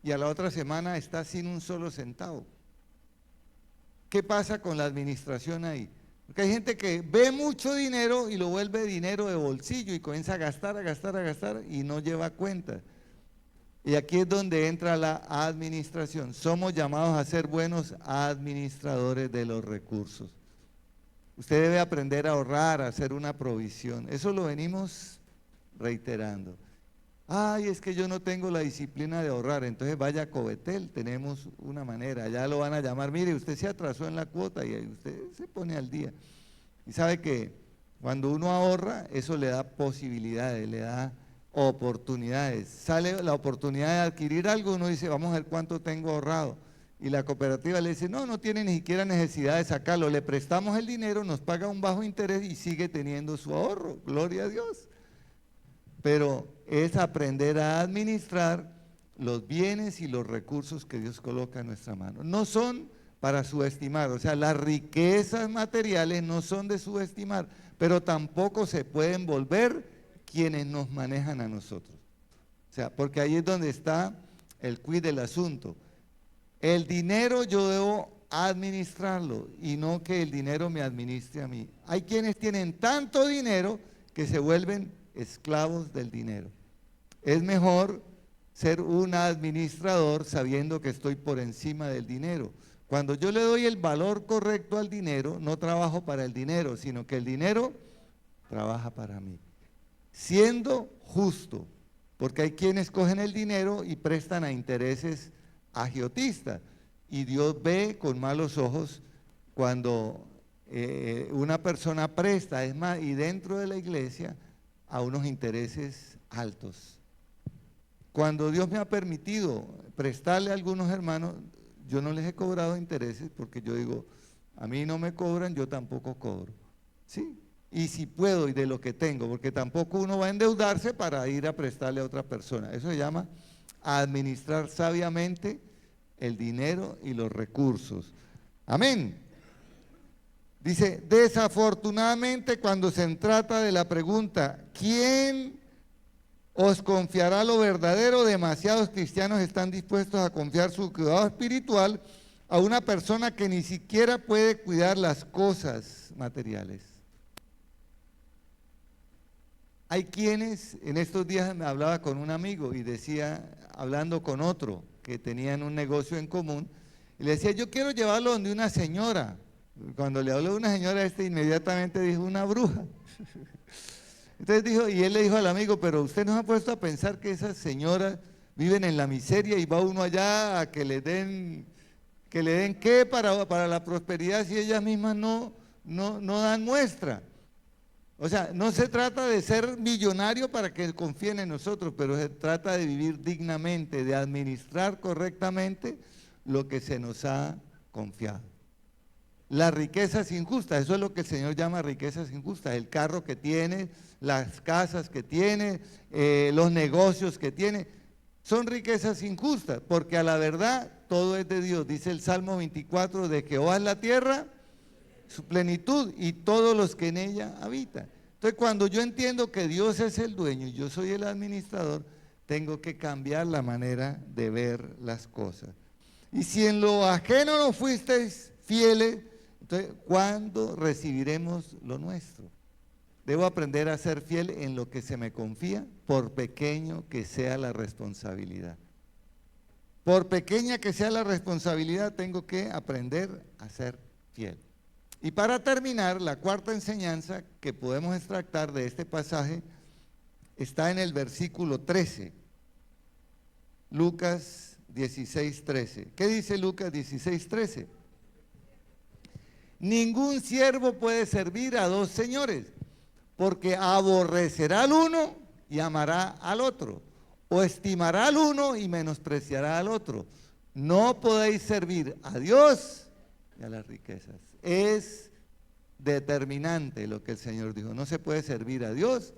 y a la otra semana está sin un solo centavo? ¿Qué pasa con la administración ahí? Porque hay gente que ve mucho dinero y lo vuelve dinero de bolsillo y comienza a gastar, a gastar, a gastar y no lleva cuenta. Y aquí es donde entra la administración. Somos llamados a ser buenos administradores de los recursos. Usted debe aprender a ahorrar, a hacer una provisión. Eso lo venimos reiterando. Ay, es que yo no tengo la disciplina de ahorrar, entonces vaya a Covetel, tenemos una manera, ya lo van a llamar, mire, usted se atrasó en la cuota y usted se pone al día. Y sabe que cuando uno ahorra, eso le da posibilidades, le da oportunidades. Sale la oportunidad de adquirir algo, uno dice, vamos a ver cuánto tengo ahorrado. Y la cooperativa le dice, no tiene ni siquiera necesidad de sacarlo, le prestamos el dinero, nos paga un bajo interés y sigue teniendo su ahorro, gloria a Dios. Pero es aprender a administrar los bienes y los recursos que Dios coloca en nuestra mano. No son para subestimar, o sea, las riquezas materiales no son de subestimar, pero tampoco se pueden volver quienes nos manejan a nosotros. O sea, porque ahí es donde está el quid del asunto. El dinero yo debo administrarlo y no que el dinero me administre a mí. Hay quienes tienen tanto dinero que se vuelven esclavos del dinero. Es mejor ser un administrador sabiendo que estoy por encima del dinero. Cuando yo le doy el valor correcto al dinero, no trabajo para el dinero, sino que el dinero trabaja para mí. Siendo justo, porque hay quienes cogen el dinero y prestan a intereses agiotistas, y Dios ve con malos ojos cuando una persona presta, es más, y dentro de la iglesia, a unos intereses altos. Cuando Dios me ha permitido prestarle a algunos hermanos, yo no les he cobrado intereses porque yo digo, a mí no me cobran, yo tampoco cobro. ¿Sí? Y si puedo y de lo que tengo, porque tampoco uno va a endeudarse para ir a prestarle a otra persona. Eso se llama administrar sabiamente el dinero y los recursos. Amén. Dice, desafortunadamente cuando se trata de la pregunta, ¿quién os confiará lo verdadero? Demasiados cristianos están dispuestos a confiar su cuidado espiritual a una persona que ni siquiera puede cuidar las cosas materiales. Hay quienes, en estos días me hablaba con un amigo y decía, hablando con otro que tenían un negocio en común, y le decía, yo quiero llevarlo donde una señora. Cuando le habló de una señora, inmediatamente dijo, una bruja. Entonces dijo, y él le dijo al amigo, pero usted nos ha puesto a pensar que esas señoras viven en la miseria y va uno allá a que le den qué para la prosperidad si ellas mismas no dan muestra. O sea, no se trata de ser millonario para que confíen en nosotros, pero se trata de vivir dignamente, de administrar correctamente lo que se nos ha confiado. Las riquezas injustas, eso es lo que el Señor llama riquezas injustas, el carro que tiene, las casas que tiene, los negocios que tiene, son riquezas injustas, porque a la verdad todo es de Dios. Dice el Salmo 24, de Jehová es la tierra, su plenitud y todos los que en ella habitan. Entonces cuando yo entiendo que Dios es el dueño y yo soy el administrador, tengo que cambiar la manera de ver las cosas. Y si en lo ajeno no fuisteis fieles, entonces, ¿cuándo recibiremos lo nuestro? Debo aprender a ser fiel en lo que se me confía, por pequeño que sea la responsabilidad. Por pequeña que sea la responsabilidad, tengo que aprender a ser fiel. Y para terminar, la cuarta enseñanza que podemos extractar de este pasaje está en el versículo 13. Lucas 16:13. ¿Qué dice Lucas 16:13? Ningún siervo puede servir a dos señores, porque aborrecerá al uno y amará al otro, o estimará al uno y menospreciará al otro. No podéis servir a Dios y a las riquezas. Es determinante lo que el Señor dijo. No se puede servir a Dios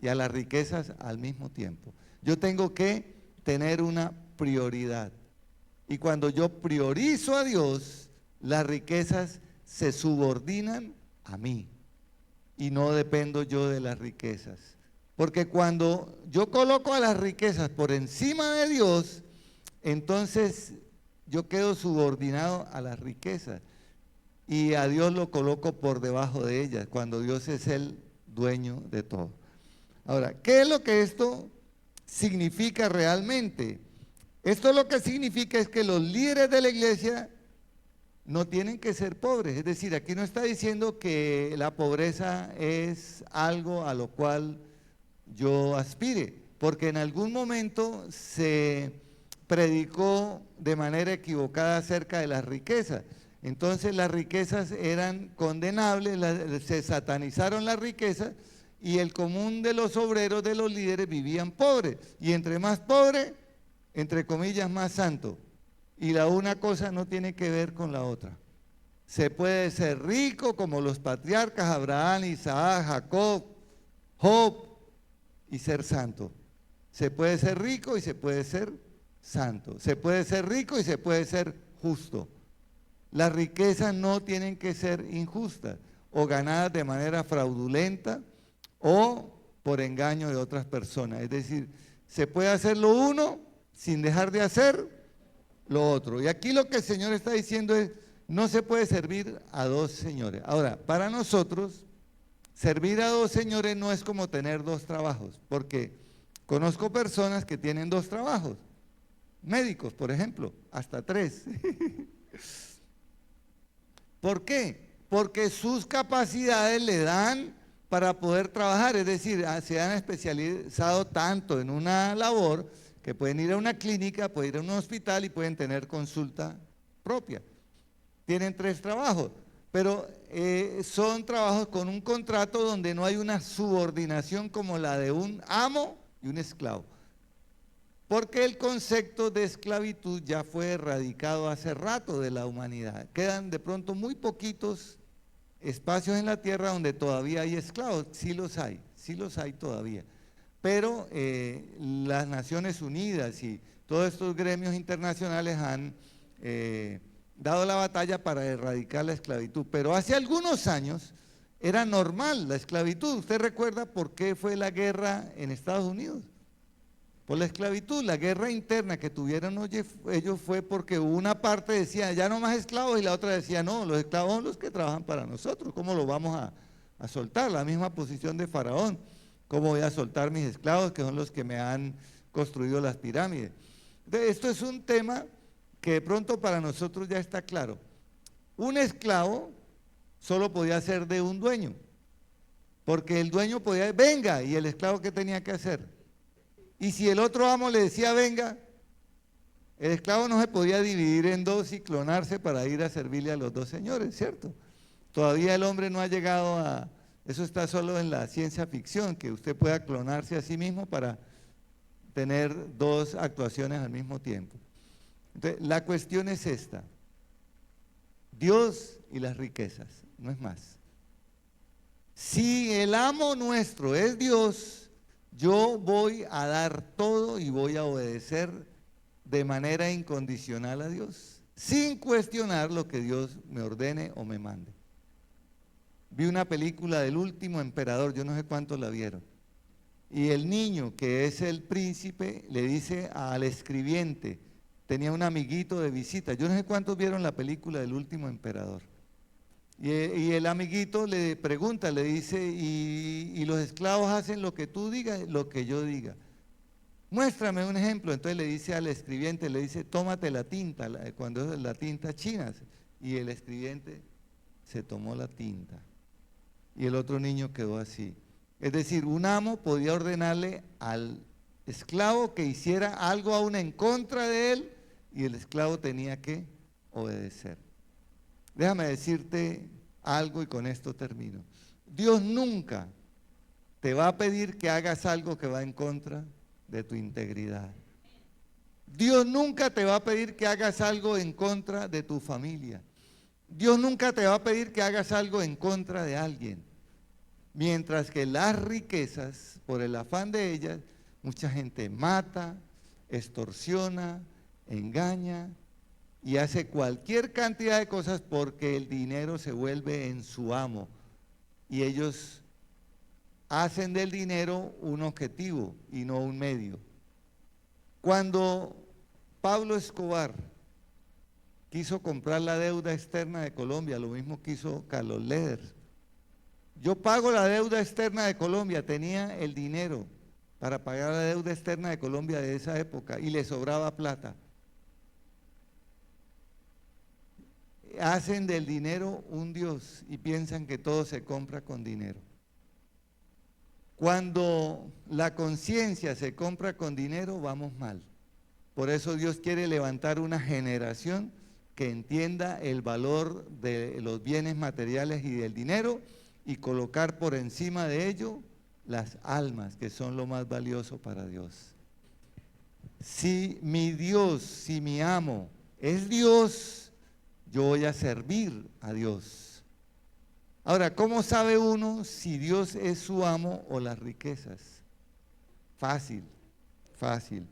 y a las riquezas al mismo tiempo. Yo tengo que tener una prioridad. Y cuando yo priorizo a Dios, las riquezas se subordinan a mí. Y no dependo yo de las riquezas. Porque cuando yo coloco a las riquezas por encima de Dios, entonces yo quedo subordinado a las riquezas. Y a Dios lo coloco por debajo de ellas, cuando Dios es el dueño de todo. Ahora, ¿qué es lo que esto significa realmente? Esto lo que significa es que los líderes de la iglesia no tienen que ser pobres. Es decir, aquí no está diciendo que la pobreza es algo a lo cual yo aspire, porque en algún momento se predicó de manera equivocada acerca de las riquezas. Entonces las riquezas eran condenables, se satanizaron las riquezas y el común de los obreros, de los líderes, vivían pobres. Y entre más pobre, entre comillas, más santo. Y la una cosa no tiene que ver con la otra. Se puede ser rico como los patriarcas Abraham, Isaac, Jacob, Job, y ser santo. Se puede ser rico y se puede ser santo. Se puede ser rico y se puede ser justo. Las riquezas no tienen que ser injustas o ganadas de manera fraudulenta o por engaño de otras personas. Es decir, se puede hacer lo uno sin dejar de hacer lo otro. Y aquí lo que el Señor está diciendo es, no se puede servir a dos señores. Ahora, para nosotros, servir a dos señores no es como tener dos trabajos, porque conozco personas que tienen dos trabajos, médicos, por ejemplo, hasta tres. ¿Por qué? Porque sus capacidades le dan para poder trabajar, es decir, se han especializado tanto en una labor que pueden ir a una clínica, pueden ir a un hospital y pueden tener consulta propia. Tienen tres trabajos, pero son trabajos con un contrato donde no hay una subordinación como la de un amo y un esclavo. Porque el concepto de esclavitud ya fue erradicado hace rato de la humanidad. Quedan de pronto muy poquitos espacios en la tierra donde todavía hay esclavos. Sí los hay todavía. Pero las Naciones Unidas y todos estos gremios internacionales han dado la batalla para erradicar la esclavitud. Pero hace algunos años era normal la esclavitud. ¿Usted recuerda por qué fue la guerra en Estados Unidos? Por la esclavitud. La guerra interna que tuvieron ellos fue porque una parte decía, ya no más esclavos, y la otra decía, no, los esclavos son los que trabajan para nosotros. ¿Cómo los vamos a soltar? La misma posición de Faraón. ¿Cómo voy a soltar mis esclavos, que son los que me han construido las pirámides? Entonces, esto es un tema que de pronto para nosotros ya está claro. Un esclavo solo podía ser de un dueño, porque el dueño podía, venga, y el esclavo ¿qué tenía que hacer? Y si el otro amo le decía venga, el esclavo no se podía dividir en dos y clonarse para ir a servirle a los dos señores, ¿cierto? Todavía el hombre no ha llegado a, eso está solo en la ciencia ficción, que usted pueda clonarse a sí mismo para tener dos actuaciones al mismo tiempo. Entonces, la cuestión es esta: Dios y las riquezas, no es más. Si el amo nuestro es Dios, yo voy a dar todo y voy a obedecer de manera incondicional a Dios, sin cuestionar lo que Dios me ordene o me mande. Vi una película del último emperador, yo no sé cuántos la vieron. Y el niño, que es el príncipe, le dice al escribiente, tenía un amiguito de visita. Yo no sé cuántos vieron la película del último emperador. Y el amiguito le pregunta, le dice, y los esclavos hacen lo que tú digas, lo que yo diga. Muéstrame un ejemplo. Entonces le dice al escribiente, le dice, tómate la tinta, cuando es la tinta china. Y el escribiente se tomó la tinta. Y el otro niño quedó así. Es decir, un amo podía ordenarle al esclavo que hiciera algo aún en contra de él, y el esclavo tenía que obedecer. Déjame decirte algo y con esto termino. Dios nunca te va a pedir que hagas algo que va en contra de tu integridad. Dios nunca te va a pedir que hagas algo en contra de tu familia. Dios nunca te va a pedir que hagas algo en contra de alguien. Mientras que las riquezas, por el afán de ellas, mucha gente mata, extorsiona, engaña y hace cualquier cantidad de cosas porque el dinero se vuelve en su amo. Y ellos hacen del dinero un objetivo y no un medio. Cuando Pablo Escobar quiso comprar la deuda externa de Colombia, lo mismo que hizo Carlos Leder. Yo pago la deuda externa de Colombia, tenía el dinero para pagar la deuda externa de Colombia de esa época y le sobraba plata. Hacen del dinero un Dios y piensan que todo se compra con dinero. Cuando la conciencia se compra con dinero, vamos mal. Por eso Dios quiere levantar una generación que entienda el valor de los bienes materiales y del dinero y colocar por encima de ello las almas, que son lo más valioso para Dios. Si mi Dios, si mi amo es Dios, yo voy a servir a Dios. Ahora, ¿cómo sabe uno si Dios es su amo o las riquezas? Fácil, fácil.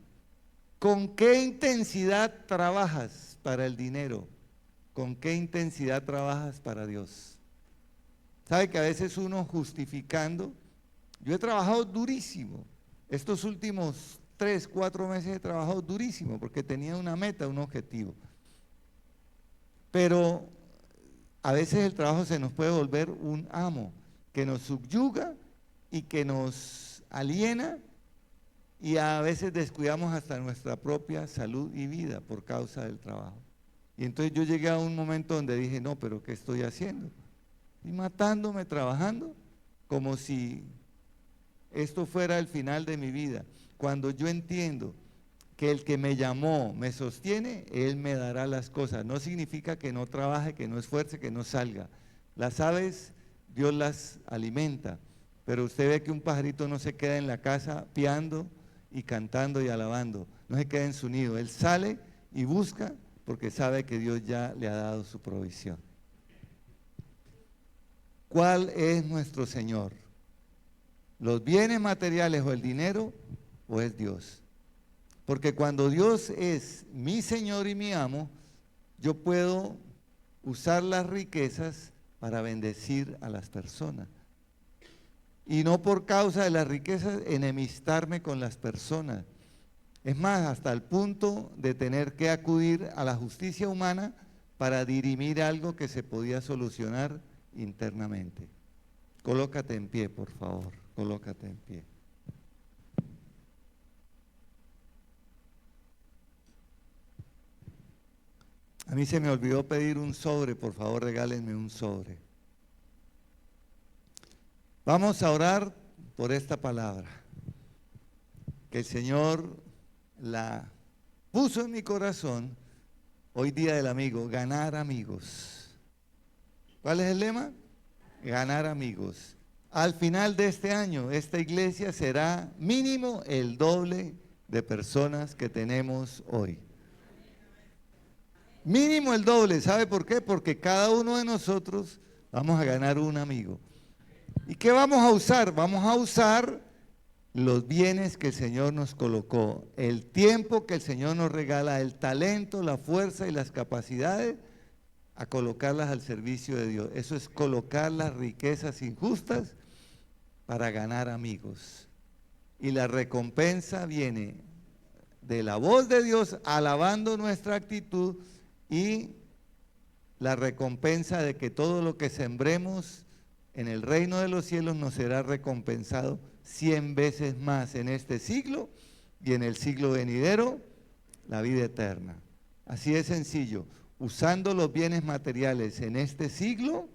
¿Con qué intensidad trabajas para el dinero? ¿Con qué intensidad trabajas para Dios? ¿Sabe que a veces uno justificando? Yo he trabajado durísimo. Estos últimos 3, 4 meses he trabajado durísimo porque tenía una meta, un objetivo. Pero a veces el trabajo se nos puede volver un amo que nos subyuga y que nos aliena, y a veces descuidamos hasta nuestra propia salud y vida por causa del trabajo. Y entonces yo llegué a un momento donde dije, no, pero ¿qué estoy haciendo? Estoy matándome trabajando como si esto fuera el final de mi vida. Cuando yo entiendo que el que me llamó me sostiene, Él me dará las cosas. No significa que no trabaje, que no esfuerce, que no salga. Las aves, Dios las alimenta, pero usted ve que un pajarito no se queda en la casa piando y cantando y alabando, no se queda en su nido. Él sale y busca porque sabe que Dios ya le ha dado su provisión. ¿Cuál es nuestro Señor? ¿Los bienes materiales o el dinero, o es Dios? Porque cuando Dios es mi Señor y mi amo, yo puedo usar las riquezas para bendecir a las personas. Y no por causa de las riquezas enemistarme con las personas. Es más, hasta el punto de tener que acudir a la justicia humana para dirimir algo que se podía solucionar internamente. Colócate en pie, por favor, colócate en pie. A mí se me olvidó pedir un sobre, por favor regálenme un sobre. Vamos a orar por esta palabra, que el Señor la puso en mi corazón hoy día del amigo, ganar amigos. ¿Cuál es el lema? Ganar amigos. Al final de este año, esta iglesia será mínimo el doble de personas que tenemos hoy. Mínimo el doble, ¿sabe por qué? Porque cada uno de nosotros vamos a ganar un amigo. ¿Y qué vamos a usar? Vamos a usar los bienes que el Señor nos colocó, el tiempo que el Señor nos regala, el talento, la fuerza y las capacidades, a colocarlas al servicio de Dios. Eso es colocar las riquezas injustas para ganar amigos. Y la recompensa viene de la voz de Dios alabando nuestra actitud y la recompensa de que todo lo que sembremos en el reino de los cielos nos será recompensado 100 veces más en este siglo y en el siglo venidero, la vida eterna. Así de sencillo, usando los bienes materiales en este siglo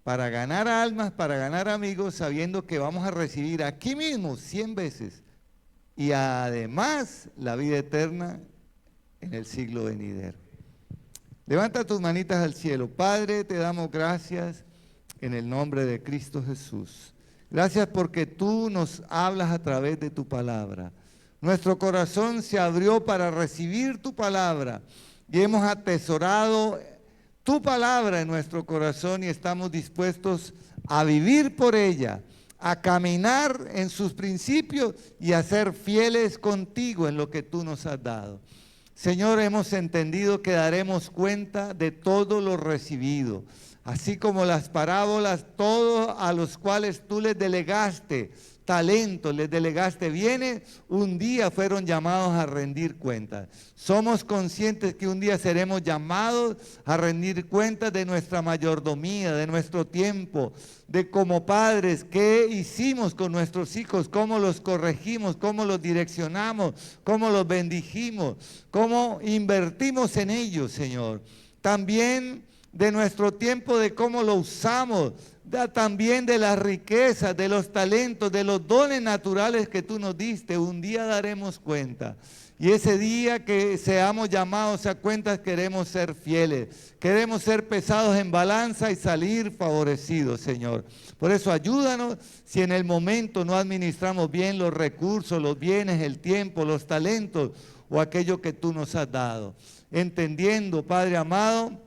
para ganar almas, para ganar amigos, sabiendo que vamos a recibir aquí mismo 100 veces y además la vida eterna en el siglo venidero. Levanta tus manitas al cielo. Padre, te damos gracias en el nombre de Cristo Jesús. Gracias porque tú nos hablas a través de tu palabra. Nuestro corazón se abrió para recibir tu palabra y hemos atesorado tu palabra en nuestro corazón y estamos dispuestos a vivir por ella, a caminar en sus principios y a ser fieles contigo en lo que tú nos has dado. Señor, hemos entendido que daremos cuenta de todo lo recibido, así como las parábolas, todos a los cuales tú les delegaste talentos, les delegaste bienes, un día fueron llamados a rendir cuentas. Somos conscientes que un día seremos llamados a rendir cuentas de nuestra mayordomía, de nuestro tiempo, de como padres, qué hicimos con nuestros hijos, cómo los corregimos, cómo los direccionamos, cómo los bendijimos, cómo invertimos en ellos, Señor. También de nuestro tiempo, de cómo lo usamos, también de las riquezas, de los talentos, de los dones naturales que tú nos diste. Un día daremos cuenta. Y ese día que seamos llamados a cuentas, queremos ser fieles, queremos ser pesados en balanza y salir favorecidos, Señor. Por eso ayúdanos si en el momento no administramos bien los recursos, los bienes, el tiempo, los talentos o aquello que tú nos has dado. Entendiendo, Padre amado,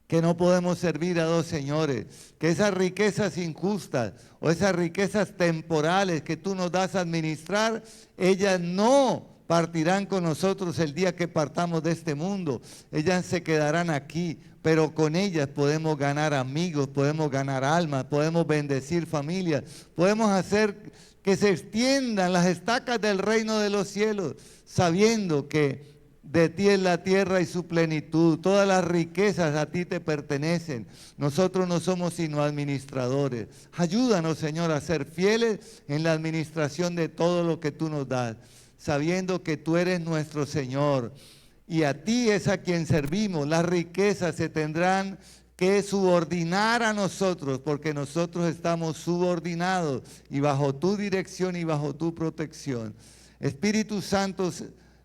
que no podemos servir a dos señores, que esas riquezas injustas o esas riquezas temporales que tú nos das a administrar, ellas no partirán con nosotros el día que partamos de este mundo, ellas se quedarán aquí, pero con ellas podemos ganar amigos, podemos ganar almas, podemos bendecir familias, podemos hacer que se extiendan las estacas del reino de los cielos, sabiendo que de ti es la tierra y su plenitud, todas las riquezas a ti te pertenecen. Nosotros no somos sino administradores. Ayúdanos, Señor, a ser fieles en la administración de todo lo que tú nos das, sabiendo que tú eres nuestro Señor y a ti es a quien servimos. Las riquezas se tendrán que subordinar a nosotros, porque nosotros estamos subordinados y bajo tu dirección y bajo tu protección. Espíritu Santo,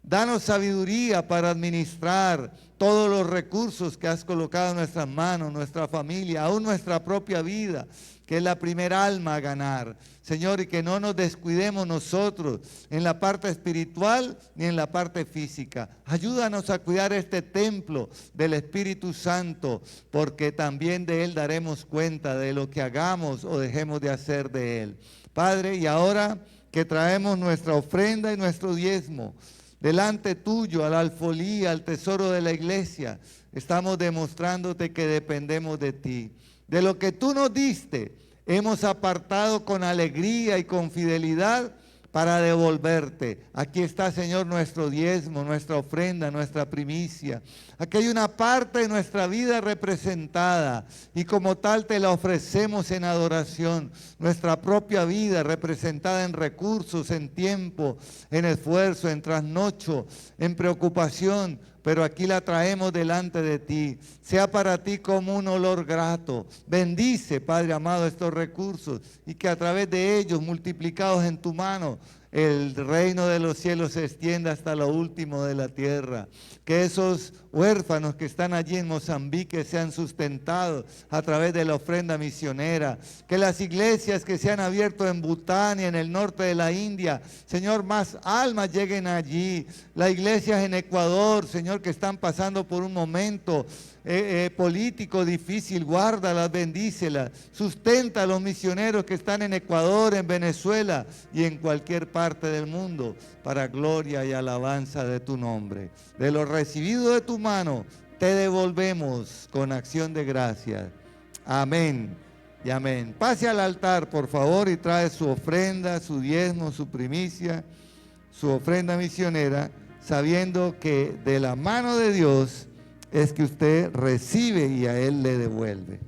danos sabiduría para administrar todos los recursos que has colocado en nuestras manos, nuestra familia, aún nuestra propia vida, que es la primera alma a ganar. Señor, y que no nos descuidemos nosotros en la parte espiritual ni en la parte física. Ayúdanos a cuidar este templo del Espíritu Santo, porque también de él daremos cuenta de lo que hagamos o dejemos de hacer de él. Padre, y ahora que traemos nuestra ofrenda y nuestro diezmo delante tuyo, a la alfolía, al tesoro de la iglesia, estamos demostrándote que dependemos de ti. De lo que tú nos diste, hemos apartado con alegría y con fidelidad para devolverte. Aquí está, Señor, nuestro diezmo, nuestra ofrenda, nuestra primicia. Aquí hay una parte de nuestra vida representada y como tal te la ofrecemos en adoración. Nuestra propia vida representada en recursos, en tiempo, en esfuerzo, en trasnocho, en preocupación, pero aquí la traemos delante de ti. Sea para ti como un olor grato. Bendice, Padre amado, estos recursos y que a través de ellos, multiplicados en tu mano, el reino de los cielos se extienda hasta lo último de la tierra. Que esos huérfanos que están allí en Mozambique sean sustentados a través de la ofrenda misionera. Que las iglesias que se han abierto en Bután y en el norte de la India, Señor, más almas lleguen allí. Las iglesias en Ecuador, Señor, que están pasando por un momento político difícil, guárdalas, bendícelas, sustenta a los misioneros que están en Ecuador, en Venezuela y en cualquier parte del mundo, para gloria y alabanza de tu nombre. De lo recibido de tu mano, te devolvemos con acción de gracias. Amén y amén. Pase al altar, por favor, y trae su ofrenda, su diezmo, su primicia, su ofrenda misionera, sabiendo que de la mano de Dios es que usted recibe y a Él le devuelve.